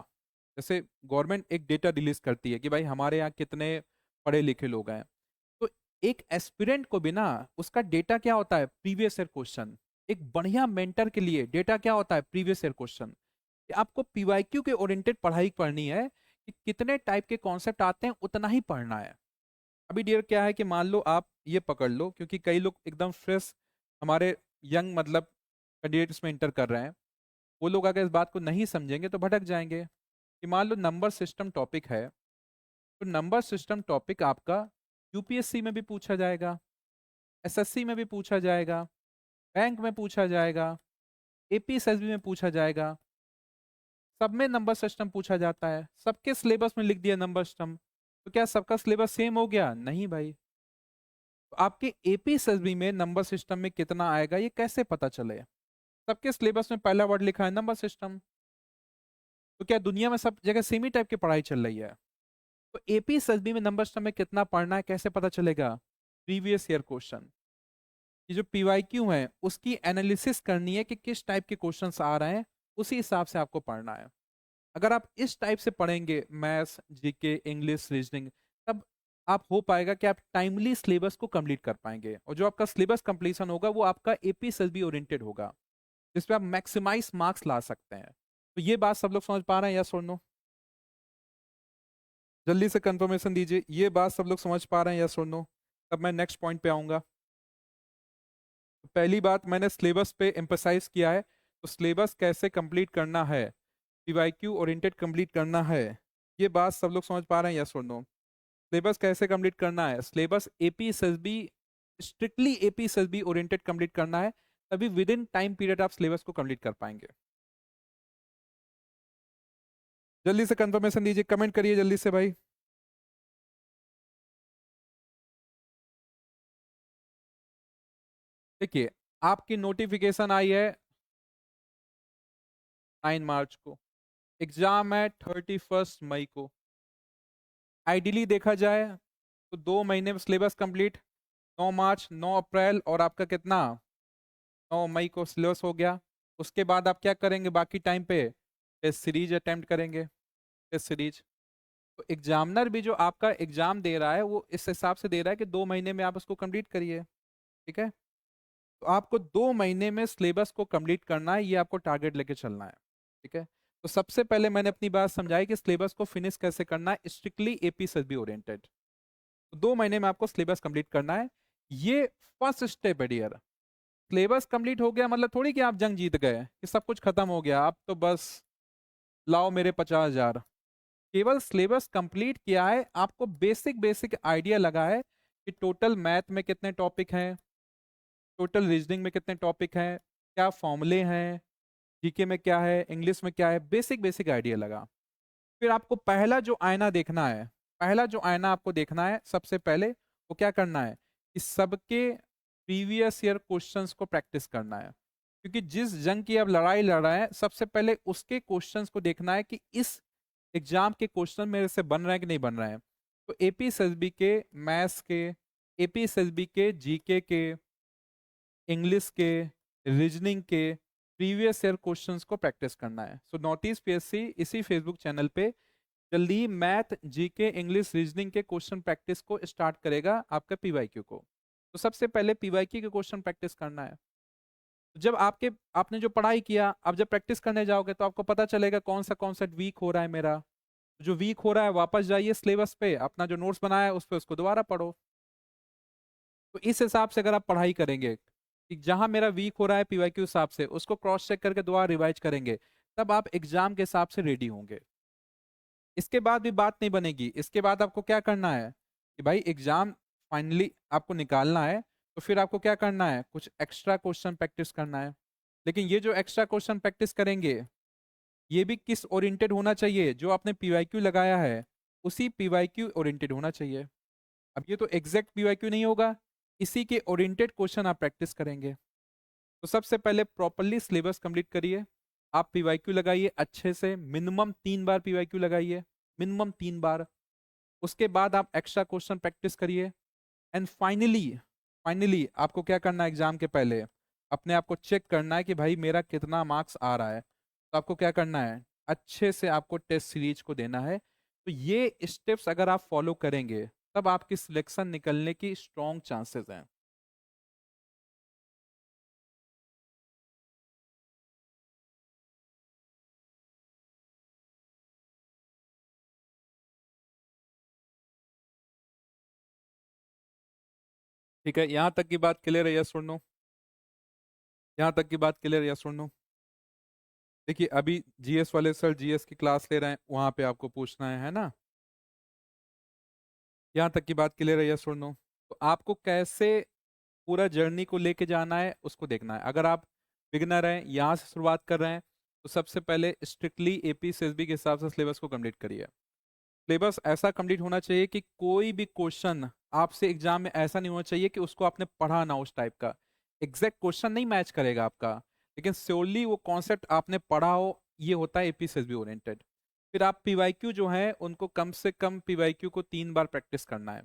Speaker 1: जैसे गवर्नमेंट एक डेटा रिलीज करती है कि भाई हमारे यहाँ कितने पढ़े लिखे लोग हैं, तो एक एस्पिरेंट को भी ना उसका डेटा क्या होता है, प्रीवियस ईयर क्वेश्चन। एक बढ़िया मेंटर के लिए डेटा क्या होता है, प्रीवियस ईयर क्वेश्चन। कि आपको पीवाईक्यू के ओरिएंटेड पढ़ाई पढ़नी है कि कितने टाइप के कॉन्सेप्ट आते हैं उतना ही पढ़ना है। अभी डियर क्या है कि मान लो आप ये पकड़ लो, क्योंकि कई लोग एकदम फ्रेश हमारे यंग मतलब कैंडिडेट्स में इंटर कर रहे हैं, वो लोग अगर इस बात को नहीं समझेंगे तो भटक जाएंगे। कि मान लो नंबर सिस्टम टॉपिक है, तो नंबर सिस्टम टॉपिक आपका यूपीएससी में भी पूछा जाएगा, एसएससी में भी पूछा जाएगा, बैंक में पूछा जाएगा, एपीएसएसबी में पूछा जाएगा। सब में नंबर सिस्टम पूछा जाता है, सबके सिलेबस में लिख दिया नंबर सिस्टम। तो क्या सबका सिलेबस सेम हो गया? नहीं भाई। तो आपके एपीएसएसबी में नंबर सिस्टम में कितना आएगा ये कैसे पता चले? सबके सिलेबस में पहला वर्ड लिखा है नंबर सिस्टम। तो क्या दुनिया में सब जगह सेम ही टाइप की पढ़ाई चल रही है? तो एपीएसएसबी में नंबर सिस्टम में कितना पढ़ना है कैसे पता चलेगा? Previous year question. ये जो पीवाईक्यू है उसकी एनालिसिस करनी है कि किस टाइप के क्वेश्चंस आ रहे हैं, उसी हिसाब से आपको पढ़ना है। अगर आप इस टाइप से पढ़ेंगे मैथ्स, जीके, इंग्लिश, रीजनिंग, तब आप हो पाएगा कि आप टाइमली सिलेबस को कंप्लीट कर पाएंगे, और जो आपका सिलेबस कंप्लीशन होगा वो आपका एपीएसएसबी ओरिएंटेड होगा, जिसपे आप मैक्सिमाइज मार्क्स ला सकते हैं। तो ये बात सब लोग समझ पा रहे हैं या सुन लो? जल्दी से कंफर्मेशन दीजिए, ये बात सब लोग समझ पा रहे हैं या सुन लो? तब मैं नेक्स्ट पॉइंट पे आऊंगा। पहली बात मैंने सिलेबस पे एम्फसाइज किया है, तो सिलेबस कैसे कंप्लीट करना है, पीवाईक्यू ओरिएंटेड कंप्लीट करना है, ये बात सब लोग समझ पा रहे हैं या सुन लो? सिलेबस कैसे कंप्लीट करना है, सिलेबस एपीएसएसबी, स्ट्रिक्टली एपीएसएसबी ओरिएंटेड कंप्लीट करना है, तभी विद इन टाइम पीरियड आप सिलेबस को कंप्लीट कर पाएंगे। जल्दी से कंफर्मेशन दीजिए, कमेंट करिए जल्दी से भाई। देखिए, आपकी नोटिफिकेशन आई है 9 मार्च को, एग्जाम है 31 मई को। आइडियली देखा जाए तो 2 महीने में सिलेबस कंप्लीट, 9 मार्च, 9 अप्रैल और आपका कितना, 9 मई को सिलेबस हो गया। उसके बाद आप क्या करेंगे बाकी टाइम पे? टेस्ट सीरीज अटेम्प्ट करेंगे, टेस्ट सीरीज। तो एग्जामिनर भी जो आपका एग्जाम दे रहा है वो इस हिसाब से दे रहा है कि 2 महीने में आप उसको कंप्लीट करिए। ठीक है, तो आपको 2 महीने में सिलेबस को कंप्लीट करना है, ये आपको टारगेट लेके चलना है। ठीक है, तो सबसे पहले मैंने अपनी बात समझाई कि सिलेबस को फिनिश कैसे करना है, स्ट्रिक्टली एपीएसएसबी ओरिएंटेड। तो 2 महीने में आपको सिलेबस कंप्लीट करना है, ये फर्स्ट स्टेप है डियर। सिलेबस कंप्लीट हो गया मतलब थोड़ी कि आप जंग जीत गए, कि सब कुछ खत्म हो गया, आप तो बस लाओ मेरे 50,000। केवल सिलेबस कंप्लीट किया है, आपको बेसिक बेसिक आइडिया लगा है कि टोटल मैथ में कितने टॉपिक हैं, टोटल रीजनिंग में कितने टॉपिक हैं, क्या फॉर्मूले हैं, जीके में क्या है, इंग्लिश में क्या है, बेसिक बेसिक आइडिया लगा। फिर आपको पहला जो आईना देखना है, पहला जो आईना आपको देखना है सबसे पहले, वो क्या करना है कि सबके प्रीवियस ईयर क्वेश्चंस को प्रैक्टिस करना है। क्योंकि जिस जंग की आप लड़ाई लड़ रहे हैं, सबसे पहले उसके क्वेश्चंस को देखना है कि इस एग्जाम के क्वेश्चन मेरे से बन रहे हैं कि नहीं बन रहे हैं। तो एपीएसएसबी के मैथ्स के, एपीएसएसबी के जीके के, इंग्लिश के, रीजनिंग के प्रीवियस ईयर क्वेश्चंस को प्रैक्टिस करना है। सो नोटिस पीएससी इसी फेसबुक चैनल पे जल्दी ही मैथ, जीके, इंग्लिश, रीजनिंग के क्वेश्चन प्रैक्टिस को स्टार्ट करेगा आपका पीवाईक्यू को। तो सबसे पहले पीवाईक्यू के क्वेश्चन प्रैक्टिस करना है। जब आपने जो पढ़ाई किया, अब जब प्रैक्टिस करने जाओगे तो आपको पता चलेगा कौन सा कॉन्सेप्ट वीक हो रहा है मेरा। जो वीक हो रहा है वापस जाइए सिलेबस पे, अपना जो नोट्स बनाया है उस पे उसको दोबारा पढ़ो। तो इस हिसाब से अगर आप पढ़ाई करेंगे कि जहां मेरा वीक हो रहा है पीवाईक्यू हिसाब से, उसको क्रॉस चेक करके दोबारा रिवाइज करेंगे, तब आप एग्जाम के हिसाब से रेडी होंगे। इसके बाद भी बात नहीं बनेगी, इसके बाद आपको क्या करना है कि भाई एग्जाम फाइनली आपको निकालना है, तो फिर आपको क्या करना है, कुछ एक्स्ट्रा क्वेश्चन प्रैक्टिस करना है। लेकिन ये जो एक्स्ट्रा क्वेश्चन प्रैक्टिस करेंगे, ये भी किस ओरिएंटेड होना चाहिए, जो आपने पीवाईक्यू लगाया है उसी पीवाईक्यू ओरिएंटेड होना चाहिए। अब ये तो एग्जैक्ट पीवाईक्यू नहीं होगा, इसी के ओरिएंटेड क्वेश्चन आप प्रैक्टिस करेंगे। तो सबसे पहले प्रॉपरली सिलेबस कंप्लीट करिए, आप पीवाईक्यू लगाइए अच्छे से, मिनिमम 3 बार पीवाईक्यू लगाइए, मिनिमम 3 बार। उसके बाद आप एक्स्ट्रा क्वेश्चन प्रैक्टिस करिए, एंड फाइनली फाइनली आपको क्या करना है, एग्जाम के पहले अपने आप को चेक करना है कि भाई मेरा कितना मार्क्स आ रहा है। तो आपको क्या करना है, अच्छे से आपको टेस्ट सीरीज को देना है। तो ये स्टेप्स अगर आप फॉलो करेंगे तब आपकी सिलेक्शन निकलने की स्ट्रॉन्ग चांसेस हैं। ठीक है, यहाँ तक की बात क्लियर है, यस और नो? यहाँ तक की बात क्लियर, यस और नो? देखिए अभी जीएस वाले सर जीएस की क्लास ले रहे हैं, वहां पे आपको पूछना है ना? यहाँ तक की बात क्लियर है, यस और नो? तो आपको कैसे पूरा जर्नी को लेके जाना है उसको देखना है। अगर आप बिगनर हैं, यहाँ से शुरुआत कर रहे हैं, तो सबसे पहले स्ट्रिक्टली एपी सीएसबी के हिसाब से सिलेबस को कंप्लीट करिए। सिलेबस ऐसा कंप्लीट होना चाहिए कि कोई भी क्वेश्चन आपसे एग्जाम में ऐसा नहीं होना चाहिए कि उसको आपने पढ़ा ना, उस टाइप का एग्जैक्ट क्वेश्चन नहीं मैच करेगा आपका, लेकिन श्योरली वो कॉन्सेप्ट आपने पढ़ा हो। ये होता है एपीएसएसबी ओरिएंटेड। फिर आप पीवाईक्यू जो है उनको कम से कम पीवाईक्यू को 3 बार प्रैक्टिस करना है।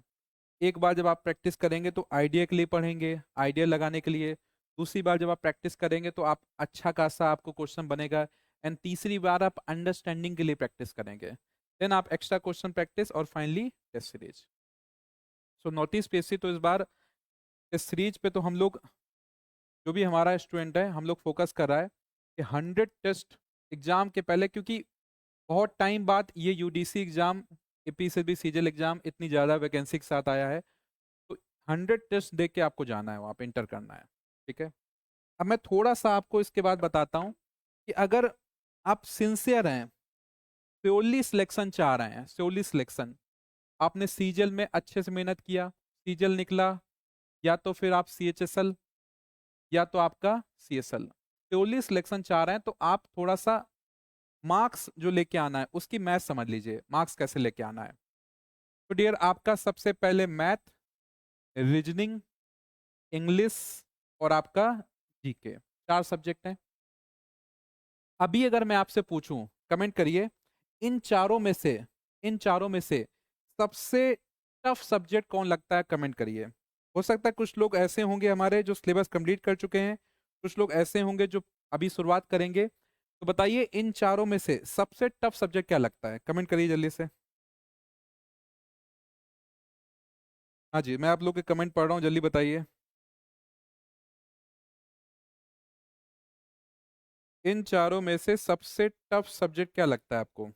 Speaker 1: एक बार जब आप प्रैक्टिस करेंगे तो आइडिया के लिए पढ़ेंगे, आइडिया लगाने के लिए। दूसरी बार जब आप प्रैक्टिस करेंगे तो आप अच्छा खासा आपको क्वेश्चन बनेगा। एंड तीसरी बार आप अंडरस्टैंडिंग के लिए प्रैक्टिस करेंगे। देन आप एक्स्ट्रा क्वेश्चन प्रैक्टिस और finally test series. So north east PSC तो इस बार टेस्ट सीरीज पे तो हम लोग, जो भी हमारा स्टूडेंट है, हम लोग फोकस कर रहा है कि 100 टेस्ट एग्जाम के पहले, क्योंकि बहुत टाइम बाद ये UDC exam, APSC CGL exam इतनी ज़्यादा वैकेंसी के साथ आया है, तो 100 टेस्ट देख के आपको जाना है, वहाँ पे इंटर करना है। ठीक है, अब मैं थोड़ा सा आपको इसके बाद बताता हूँ कि अगर आप सिंसियर हैं, प्योरली सिलेक्शन चाह रहे हैं, प्योरली सिलेक्शन, आपने सीजीएल में अच्छे से मेहनत किया, सीजीएल निकला, या तो फिर आप सीएचएसएल या तो आपका सीएसएल, प्योरली सिलेक्शन चाह रहे हैं, तो आप थोड़ा सा मार्क्स जो लेके आना है उसकी मैथ समझ लीजिए, मार्क्स कैसे लेके आना है। तो डियर आपका सबसे पहले मैथ, रीजनिंग, इंग्लिश और आपका जीके, 4 सब्जेक्ट हैं। अभी अगर मैं आपसे पूछूं, कमेंट करिए, इन चारों में से, इन चारों में से सबसे टफ सब्जेक्ट कौन लगता है, कमेंट करिए। हो सकता है कुछ लोग ऐसे होंगे हमारे जो सिलेबस कंप्लीट कर चुके हैं, कुछ लोग ऐसे होंगे जो अभी शुरुआत करेंगे। तो बताइए इन चारों में से सबसे टफ सब्जेक्ट क्या लगता है, कमेंट करिए जल्दी से। हाँ जी, मैं आप लोग के कमेंट पढ़ रहा हूँ, जल्दी बताइए। इन चारों में से सबसे टफ सब्जेक्ट क्या लगता है आपको,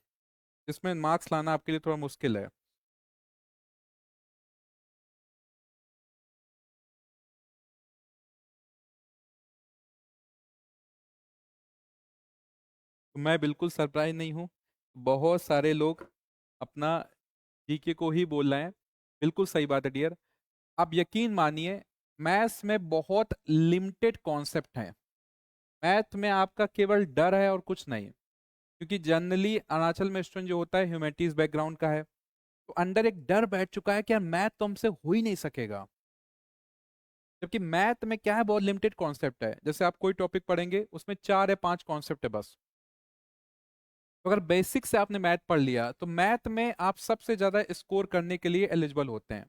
Speaker 1: जिसमें मार्क्स लाना आपके लिए थोड़ा मुश्किल है? तो मैं बिल्कुल सरप्राइज नहीं हूँ, बहुत सारे लोग अपना जीके को ही बोल रहे हैं। बिल्कुल सही बात है डियर। आप यकीन मानिए, मैथ्स में बहुत लिमिटेड कॉन्सेप्ट हैं। मैथ में आपका केवल डर है और कुछ नहीं, क्योंकि जनरली अरुणाचल में स्टूडेंट जो होता है ह्यूमैनिटीज बैकग्राउंड का है, तो अंदर एक डर बैठ चुका है कि यार मैथ तो हमसे हो ही नहीं सकेगा। जबकि मैथ में क्या है, बहुत लिमिटेड कॉन्सेप्ट है। जैसे आप कोई टॉपिक पढ़ेंगे उसमें 4 या 5 कॉन्सेप्ट है बस। तो अगर बेसिक से आपने मैथ पढ़ लिया तो मैथ में आप सबसे ज्यादा स्कोर करने के लिए एलिजिबल होते हैं।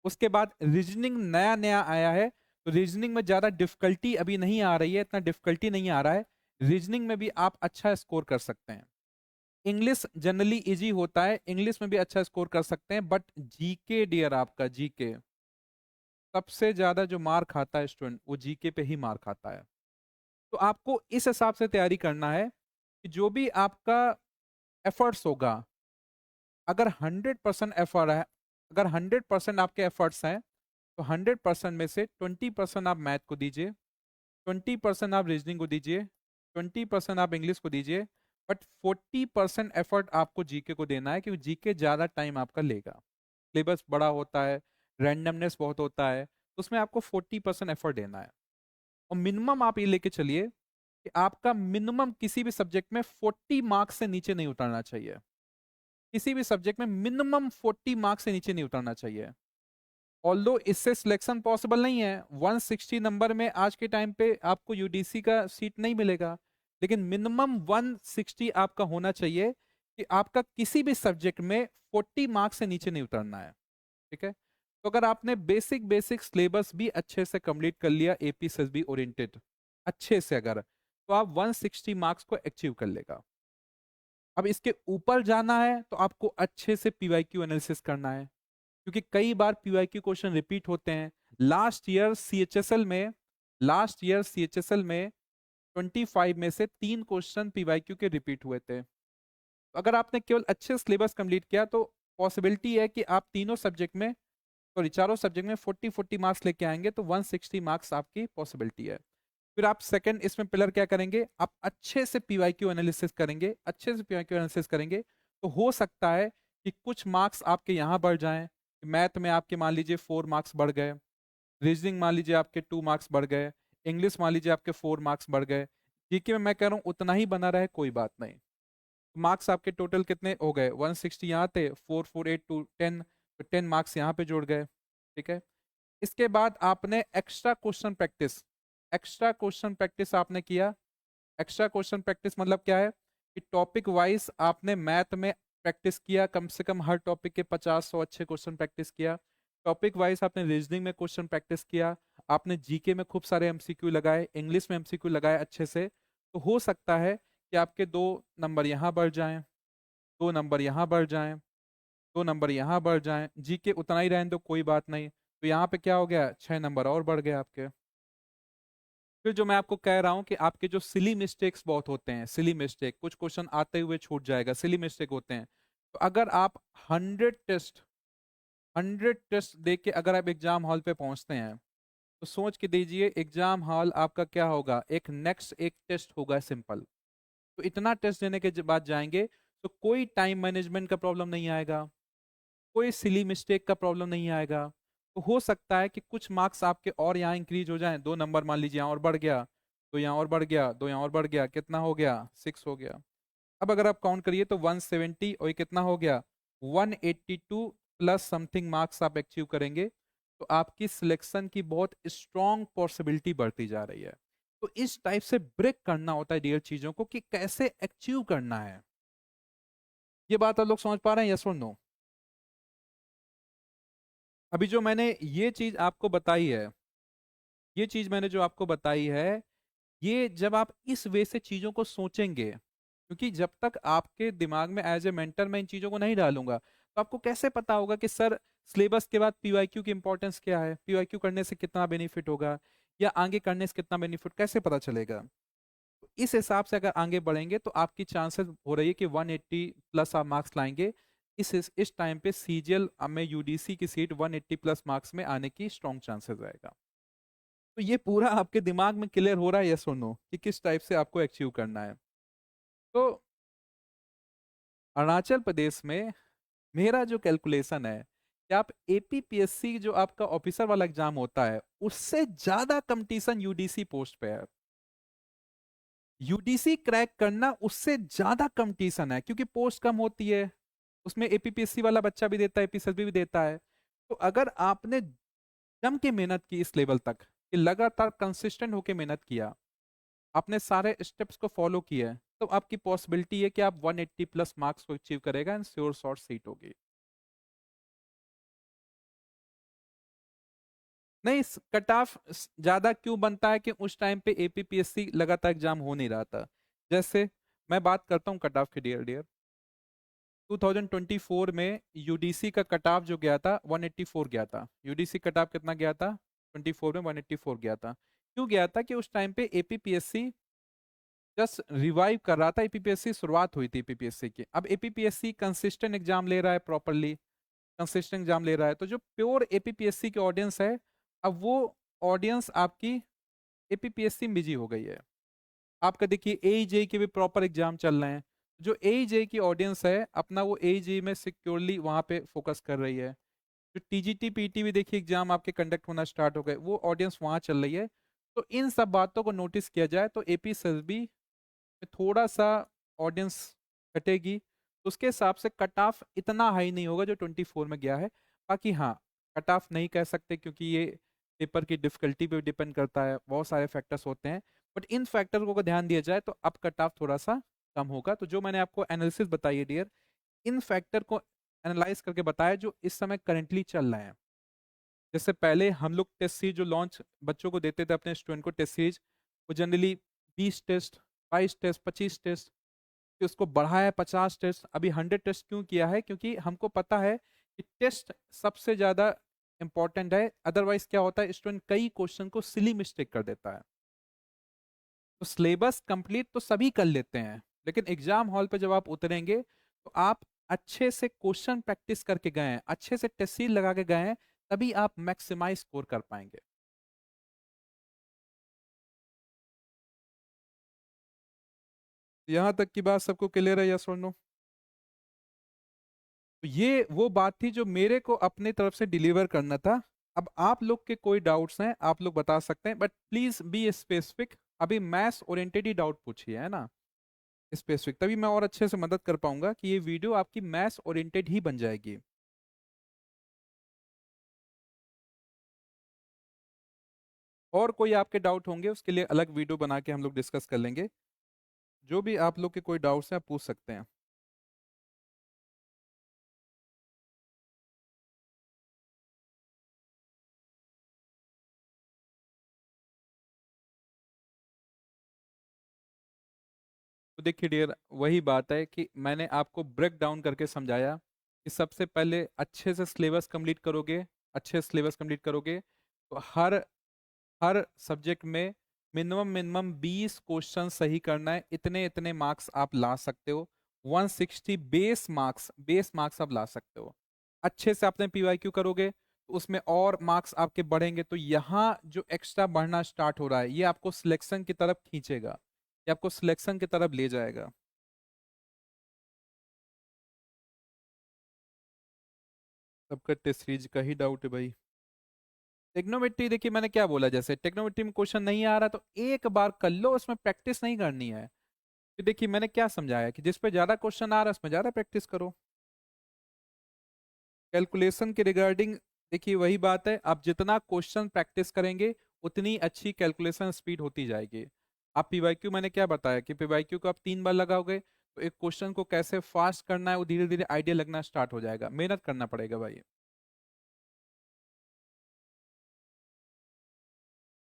Speaker 1: उसके बाद रीजनिंग नया नया आया है, तो रीजनिंग में ज्यादा डिफिकल्टी अभी नहीं आ रही है, इतना डिफिकल्टी नहीं आ रहा है। रीजनिंग में भी आप अच्छा स्कोर कर सकते हैं। इंग्लिश जनरली इजी होता है, इंग्लिश में भी अच्छा स्कोर कर सकते हैं। बट जीके डियर, आपका जीके सबसे ज्यादा जो मार खाता है स्टूडेंट, वो जीके पे ही मार खाता है। तो आपको इस हिसाब से तैयारी करना है कि जो भी आपका एफर्ट्स होगा, अगर 100% एफर्ट है, अगर 100% आपके एफर्ट्स हैं, तो 100% में से 20% आप मैथ को दीजिए, 20% आप रीजनिंग को दीजिए, 20% आप इंग्लिश को दीजिए। बट 40% एफर्ट आपको जीके को देना है, क्योंकि जीके ज़्यादा टाइम आपका लेगा। सिलेबस बड़ा होता है, रैंडमनेस बहुत होता है, तो उसमें आपको 40% एफर्ट देना है। और मिनिमम आप ये लेके चलिए कि आपका मिनिमम किसी भी सब्जेक्ट में 40 मार्क्स से नीचे नहीं उतरना चाहिए। किसी भी सब्जेक्ट में मिनिमम 40 मार्क्स से नीचे नहीं उतरना चाहिए। ऑल्दो इससे सिलेक्शन पॉसिबल नहीं है, 160 नंबर में आज के टाइम पे आपको यूडीसी का सीट नहीं मिलेगा, लेकिन मिनिमम 160 आपका होना चाहिए कि आपका किसी भी सब्जेक्ट में 40 मार्क्स से नीचे नहीं उतरना है। ठीक है, तो अगर आपने बेसिक बेसिक सिलेबस भी अच्छे से कंप्लीट कर लिया एपीएसएसबी ओरिएंटेड अच्छे से, अगर तो आप 160 मार्क्स को अचीव कर लेगा। अब इसके ऊपर जाना है तो आपको अच्छे से पीवाईक्यू एनालिसिस करना है, क्योंकि कई बार पीवाईक्यू क्वेश्चन रिपीट होते हैं। लास्ट ईयर सीएचएसएल में 25 में से 3 क्वेश्चन पीवाईक्यू के रिपीट हुए थे। तो अगर आपने केवल अच्छे सिलेबस कंप्लीट किया तो पॉसिबिलिटी है कि आप चारों सब्जेक्ट में 40-40 मार्क्स लेके आएंगे, तो 160 मार्क्स आपकी पॉसिबिलिटी है। फिर आप सेकंड इसमें पिलर क्या करेंगे, आप अच्छे से पीवाईक्यू एनालिसिस करेंगे, तो हो सकता है कि कुछ मार्क्स आपके यहाँ बढ़ जाएं। मैथ में आपके मान लीजिए 4 मार्क्स बढ़ गए, रीजनिंग मान लीजिए आपके 2 मार्क्स बढ़ गए, इंग्लिश मान लीजिए आपके 4 मार्क्स बढ़ गए। जीके में मैं कह रहा हूँ उतना ही बना रहे, कोई बात नहीं। मार्क्स आपके टोटल कितने हो गए, 160 यहाँ थे, 448 टू 10, तो 10 मार्क्स यहाँ पे जुड़ गए। ठीक है। इसके बाद आपने एक्स्ट्रा क्वेश्चन प्रैक्टिस आपने किया। एक्स्ट्रा क्वेश्चन प्रैक्टिस मतलब क्या है कि टॉपिक वाइज आपने मैथ में प्रैक्टिस किया, कम से कम हर टॉपिक के 50-100 अच्छे क्वेश्चन प्रैक्टिस किया। टॉपिक वाइज आपने रीजनिंग में क्वेश्चन प्रैक्टिस किया, आपने जीके में खूब सारे एमसीक्यू लगाए, इंग्लिश में एमसीक्यू लगाए अच्छे से। तो हो सकता है कि आपके 2 नंबर यहाँ बढ़ जाएं, 2 नंबर यहाँ बढ़ जाएं, 2 नंबर यहाँ बढ़ जाएं। जीके उतना ही रहने दो, कोई बात नहीं। तो यहाँ पे क्या हो गया, 6 नंबर और बढ़ गए आपके। फिर जो मैं आपको कह रहा हूं कि आपके जो सिली मिस्टेक्स बहुत होते हैं, सिली मिस्टेक, कुछ क्वेश्चन आते हुए छूट जाएगा, सिली मिस्टेक होते हैं। तो अगर आप 100 टेस्ट दे के अगर आप एग्जाम हॉल पे पहुंचते हैं, तो सोच के दीजिए एग्जाम हॉल आपका क्या होगा, एक टेस्ट होगा सिंपल। तो इतना टेस्ट देने के बाद जाएंगे तो कोई टाइम मैनेजमेंट का प्रॉब्लम नहीं आएगा, कोई सिली मिस्टेक का प्रॉब्लम नहीं आएगा। तो हो सकता है कि कुछ मार्क्स आपके और यहाँ इंक्रीज हो जाएं, 2 नंबर मान लीजिए यहाँ और बढ़ गया, तो यहाँ और बढ़ गया, 2 यहाँ और बढ़ गया, कितना हो गया, 6 हो गया। अब अगर आप काउंट करिए तो 170 और ये कितना हो गया, 182 प्लस समथिंग मार्क्स आप अचीव करेंगे। तो आपकी सिलेक्शन की बहुत स्ट्रॉन्ग पॉसिबिलिटी बढ़ती जा रही है। तो इस टाइप से ब्रेक करना होता है डियर चीजों को, कि कैसे अचीव करना है। ये बात आप लोग समझ पा रहे हैं, यस और नो? अभी जो मैंने ये चीज आपको बताई है, ये चीज मैंने जो आपको बताई है, ये जब आप इस वे से चीजों को सोचेंगे, क्योंकि जब तक आपके दिमाग में एज ए मेंटर मैं इन चीजों को नहीं डालूंगा, तो आपको कैसे पता होगा कि सर सिलेबस के बाद पीवाईक्यू की इंपॉर्टेंस क्या है, पीवाईक्यू करने से कितना बेनिफिट होगा, या आगे करने से कितना बेनिफिट, कैसे पता चलेगा? तो इस हिसाब से अगर आगे बढ़ेंगे तो आपकी चांसेस हो रही है कि 180 प्लस आप मार्क्स लाएंगे। इस टाइम पे सीजीएल में यूडीसी की सीट 180 प्लस मार्क्स में आने की स्ट्रॉन्ग चांसेस रहेगा। तो ये पूरा आपके दिमाग में क्लियर हो रहा है, यस और नो, कि किस टाइप से आपको अचीव करना है। तो अरुणाचल प्रदेश में मेरा जो कैलकुलेशन है कि आप एपीपीएससी जो आपका ऑफिसर वाला एग्जाम होता है, उससे ज्यादा कंपटीशन यूडीसी पोस्ट पे है। यूडीसी क्रैक करना उससे ज्यादा कंपटीशन है, क्योंकि पोस्ट कम होती है, उसमें एपीपीएससी वाला बच्चा भी देता है, एपीएससी भी देता है। तो अगर आपने जम के मेहनत की इस लेवल तक, कि लगातार कंसिस्टेंट होके मेहनत किया, आपने सारे स्टेप्स को फॉलो किया है, तो आपकी पॉसिबिलिटी है कि आप 180 प्लस मार्क्स को अचीव करेगा एंड श्योर शॉर्ट सीट होगी। नहीं, कट ऑफ ज्यादा क्यों बनता है कि उस टाइम पे एपीपीएससी लगातार एग्जाम हो नहीं रहा था। जैसे मैं बात करता हूँ कट ऑफ की, डियर डियर 2024 में यूडीसी का कट ऑफ जो गया था 184 गया था। यूडीसी कट ऑफ कितना गया था, 24 में 184 गया था। क्यों गया था कि उस टाइम पे एपीपीएससी जस्ट रिवाइव कर रहा था, एपीपीएससी शुरुआत हुई थी एपीपीएससी की। अब एपीपीएससी कंसिस्टेंट एग्जाम ले रहा है, प्रॉपरली कंसिस्टेंट एग्जाम ले रहा है, तो जो प्योर एपीपीएससी की ऑडियंस है, अब वो ऑडियंस आपकी एपीपीएससी में बिजी हो गई है। आपका देखिए एईजे के भी प्रॉपर एग्जाम चल रहे हैं, जो एईजे की ऑडियंस है अपना वो एईजे में सिक्योरली वहां पे फोकस कर रही है। जो टीजीटी पीटी भी देखिए एग्जाम आपके कंडक्ट होना स्टार्ट हो गए, वो ऑडियंस वहां चल रही है। तो इन सब बातों को नोटिस किया जाए तो एपीएसएसबी में थोड़ा सा ऑडियंस घटेगी, तो उसके हिसाब से कट ऑफ इतना हाई नहीं होगा जो 24 में गया है। बाकी हाँ, कट ऑफ नहीं कह सकते क्योंकि ये पेपर की डिफिकल्टी पे डिपेंड करता है, बहुत सारे फैक्टर्स होते हैं। बट इन फैक्टर को ध्यान दिया जाए तो अब कट ऑफ थोड़ा सा कम होगा। तो जो मैंने आपको एनालिसिस बताई है डियर, इन फैक्टर को एनालाइज करके बताया जो इस समय करेंटली चल रहे हैं। जैसे पहले हम लोग टेस्ट सीरीज जो लॉन्च बच्चों को देते थे अपने स्टूडेंट को, टेस्ट सीरीज वो जनरली 20 टेस्ट, 22 टेस्ट, 25 टेस्ट, फिर उसको बढ़ाया 50 टेस्ट, अभी 100 टेस्ट क्यों किया है, क्योंकि हमको पता है कि टेस्ट सबसे ज्यादा इंपॉर्टेंट है, अदरवाइज क्या होता है, स्टूडेंट कई क्वेश्चन को सिली मिस्टेक कर देता है। तो सिलेबस कंप्लीट तो सभी कर लेते हैं, लेकिन एग्जाम हॉल पे जब आप उतरेंगे तो आप अच्छे से क्वेश्चन प्रैक्टिस करके गए हैं, अच्छे से टेस्ट सीरीज लगा के गए हैं, तभी आप मैक्सिमाइज स्कोर कर पाएंगे। यहां तक की बात सबको क्लियर है, यस और नो? तो ये वो बात थी जो मेरे को अपने तरफ से डिलीवर करना था। अब आप लोग के कोई डाउट्स हैं आप लोग बता सकते हैं, बट प्लीज बी स्पेसिफिक। अभी मैथ्स ओरिएंटेड ही डाउट पूछिए, है ना, स्पेसिफिक, तभी मैं और अच्छे से मदद कर पाऊंगा कि ये वीडियो आपकी मैथ्स ओरिएंटेड ही बन जाएगी। और कोई आपके डाउट होंगे उसके लिए अलग वीडियो बना के हम लोग डिस्कस कर लेंगे। जो भी आप लोग के कोई डाउट्स हैं आप पूछ सकते हैं। तो देखिए डियर, वही बात है कि मैंने आपको ब्रेक डाउन करके समझाया कि सबसे पहले अच्छे से सिलेबस कंप्लीट करोगे, अच्छे से सिलेबस कंप्लीट करोगे तो हर हर सब्जेक्ट में मिनिमम 20 क्वेश्चन सही करना है, इतने इतने मार्क्स आप ला सकते हो। 160 बेस मार्क्स आप ला सकते हो। अच्छे से आपने पीवाईक्यू करोगे तो उसमें और मार्क्स आपके बढ़ेंगे, तो यहाँ जो एक्स्ट्रा बढ़ना स्टार्ट हो रहा है ये आपको सिलेक्शन की तरफ खींचेगा, ये आपको सिलेक्शन की तरफ ले जाएगा। सबका टेस्ट सीरीज का ही डाउट है भाई। टेक्नोमेट्री देखिए मैंने क्या बोला, जैसे टेक्नोमेट्री में क्वेश्चन नहीं आ रहा तो एक बार कर लो, उसमें प्रैक्टिस नहीं करनी है। तो देखिए मैंने क्या समझाया कि जिस पे ज्यादा क्वेश्चन आ रहा है उसमें ज्यादा प्रैक्टिस करो। कैलकुलेशन के रिगार्डिंग देखिए वही बात है, आप जितना क्वेश्चन प्रैक्टिस करेंगे उतनी अच्छी कैलकुलेशन स्पीड होती जाएगी। आप पीवाईक्यू मैंने क्या बताया कि पीवाईक्यू को आप 3 बार लगाओगे तो एक क्वेश्चन को कैसे फास्ट करना है वो धीरे धीरे आइडिया लगना स्टार्ट हो जाएगा, मेहनत करना पड़ेगा भाई।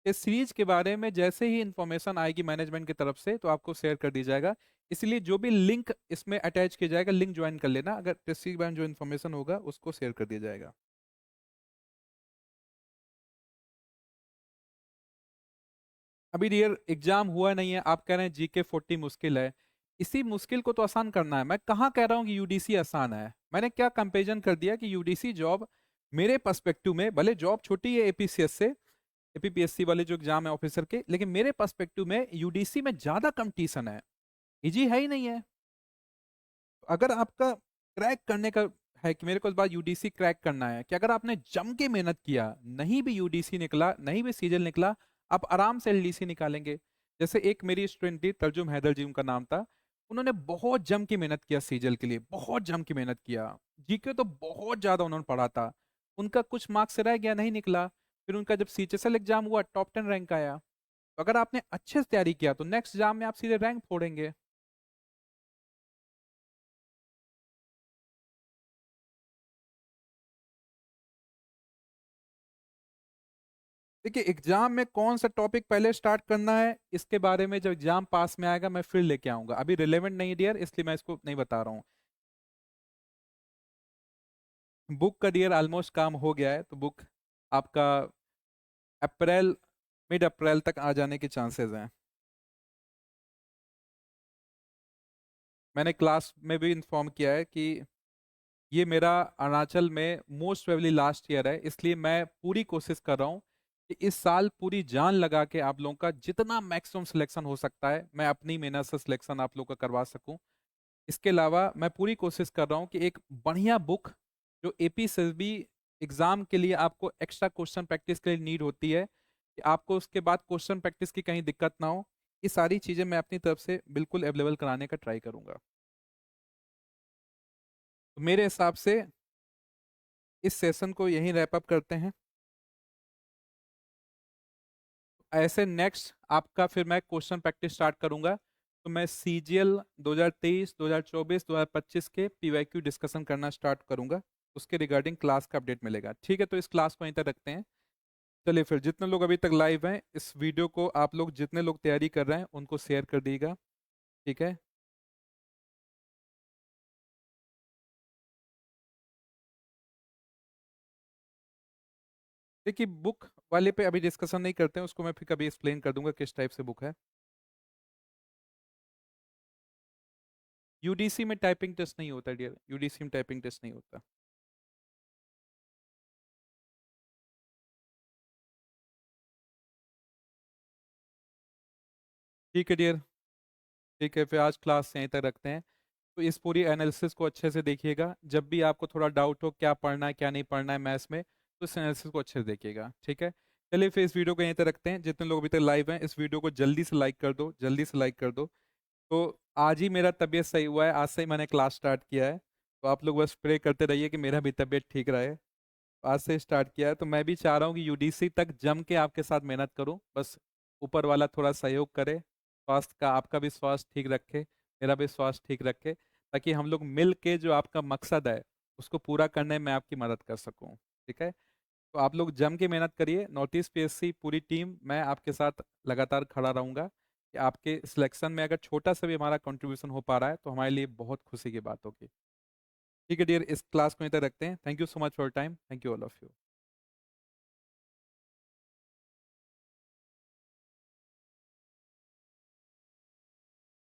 Speaker 1: इस सीरीज के बारे में जैसे ही इंफॉर्मेशन आएगी मैनेजमेंट की तरफ से तो आपको शेयर कर दी जाएगा। इसलिए जो भी लिंक इसमें अटैच किया जाएगा लिंक ज्वाइन कर लेना, अगर टेस्ट सीरीज के बारे में जो इन्फॉर्मेशन होगा उसको शेयर कर दिया जाएगा। अभी डियर एग्जाम हुआ नहीं है, आप कह रहे हैं जीके 40 मुश्किल है। इसी मुश्किल को तो आसान करना है। मैं कहाँ कह रहा हूँ कि यूडीसी आसान है, मैंने क्या कंपेरिजन कर दिया कि यूडीसी जॉब मेरे पर्सपेक्टिव में भले जॉब छोटी है एपीसीएस से, एपीपीएससी वाले जो एग्जाम है ऑफिसर के, लेकिन मेरे पर्सपेक्टिव में यूडीसी में ज्यादा कंपटीशन है, इजी है ही नहीं है। अगर आपका क्रैक करने का है कि मेरे को इस बार यूडीसी क्रैक करना है, कि अगर आपने जम के मेहनत किया, नहीं भी यूडीसी निकला नहीं भी सीजल निकला, आप आराम से एलडीसी निकालेंगे। जैसे एक मेरी स्टूडेंट थी तर्जुम हैदर जी उनका नाम था, उन्होंने बहुत जम की मेहनत किया सीजल के लिए, बहुत जम की मेहनत किया। जीके तो बहुत ज्यादा उन्होंने पढ़ा था, उनका कुछ मार्क्स रह गया नहीं निकला। फिर उनका जब सीएचएसएल एग्जाम हुआ टॉप 10 रैंक आया। तो अगर आपने अच्छे से तैयारी किया तो नेक्स्ट एग्जाम में आप सीधे रैंक फोड़ेंगे। देखिए एग्जाम में कौन सा टॉपिक पहले स्टार्ट करना है इसके बारे में जब एग्जाम पास में आएगा मैं फिर लेके आऊंगा, अभी रिलेवेंट नहीं डियर इसलिए मैं इसको नहीं बता रहा हूँ। बुक का डियर ऑलमोस्ट काम हो गया है, तो बुक आपका अप्रैल, मिड अप्रैल तक आ जाने के चांसेस हैं। मैंने क्लास में भी इन्फॉर्म किया है कि ये मेरा अरुणाचल में मोस्ट प्रोबेबली लास्ट ईयर है, इसलिए मैं पूरी कोशिश कर रहा हूँ कि इस साल पूरी जान लगा के आप लोगों का जितना मैक्सिमम सिलेक्शन हो सकता है मैं अपनी मेहनत से सिलेक्शन आप लोगों का करवा सकूं। इसके अलावा मैं पूरी कोशिश कर रहा हूँ कि एक बढ़िया बुक जो एपी एसएसबी एग्जाम के लिए आपको एक्स्ट्रा क्वेश्चन प्रैक्टिस के लिए नीड होती है, कि आपको उसके बाद क्वेश्चन प्रैक्टिस की कहीं दिक्कत ना हो, ये सारी चीज़ें मैं अपनी तरफ से बिल्कुल अवेलेबल कराने का ट्राई करूंगा। तो मेरे हिसाब से इस सेशन को यहीं रैप अप करते हैं। ऐसे नेक्स्ट आपका फिर मैं क्वेश्चन प्रैक्टिस स्टार्ट करूंगा, तो मैं सीजीएल 2023 2024 2025 के पीवाईक्यू डिस्कशन करना स्टार्ट करूंगा, उसके रिगार्डिंग क्लास का अपडेट मिलेगा। ठीक है, तो इस क्लास को यहीं तक रखते हैं। चलिए फिर जितने लोग अभी तक लाइव हैं इस वीडियो को आप लोग जितने लोग तैयारी कर रहे हैं उनको शेयर कर दीजिएगा। ठीक है। देखिए बुक वाले पे अभी डिस्कशन नहीं करते हैं, उसको मैं फिर कभी एक्सप्लेन कर दूंगा किस टाइप से बुक है। यूडीसी में टाइपिंग टेस्ट नहीं होता डियर, यूडीसी में टाइपिंग टेस्ट नहीं होता। ठीक है डियर। ठीक है, फिर आज क्लास यहीं तक रखते हैं। तो इस पूरी एनालिसिस को अच्छे से देखिएगा, जब भी आपको थोड़ा डाउट हो क्या पढ़ना है क्या नहीं पढ़ना है मैथ्स में, तो इस एनालिसिस को अच्छे से देखिएगा, ठीक है। चलिए फिर इस वीडियो को यहीं तक रखते हैं। जितने लोग अभी तक लाइव हैं, इस वीडियो को जल्दी से लाइक कर दो, जल्दी से लाइक कर दो। तो आज ही मेरा तबीयत सही हुआ है, आज से ही मैंने क्लास स्टार्ट किया है। तो आप लोग बस प्रे करते रहिए कि मेरा भी तबीयत ठीक रहे। आज से स्टार्ट किया है तो मैं भी चाह रहा हूँ कि यूडीसी तक जम के आपके साथ मेहनत करूँ, बस ऊपर वाला थोड़ा सहयोग करे, स्वास्थ्य का, आपका भी स्वास्थ्य ठीक रखे, मेरा भी स्वास्थ्य ठीक रखे, ताकि हम लोग मिल के जो आपका मकसद है उसको पूरा करने में आपकी मदद कर सकूँ। ठीक है। तो आप लोग जम के मेहनत करिए, नॉर्थ ईस्ट पीएससी पूरी टीम, मैं आपके साथ लगातार खड़ा रहूंगा कि आपके सिलेक्शन में अगर छोटा सा भी हमारा कंट्रीब्यूशन हो पा रहा है तो हमारे लिए बहुत खुशी की बात होगी। ठीक है डियर, इस क्लास को इधर रखते हैं। Thank you so much for time, thank you all of you.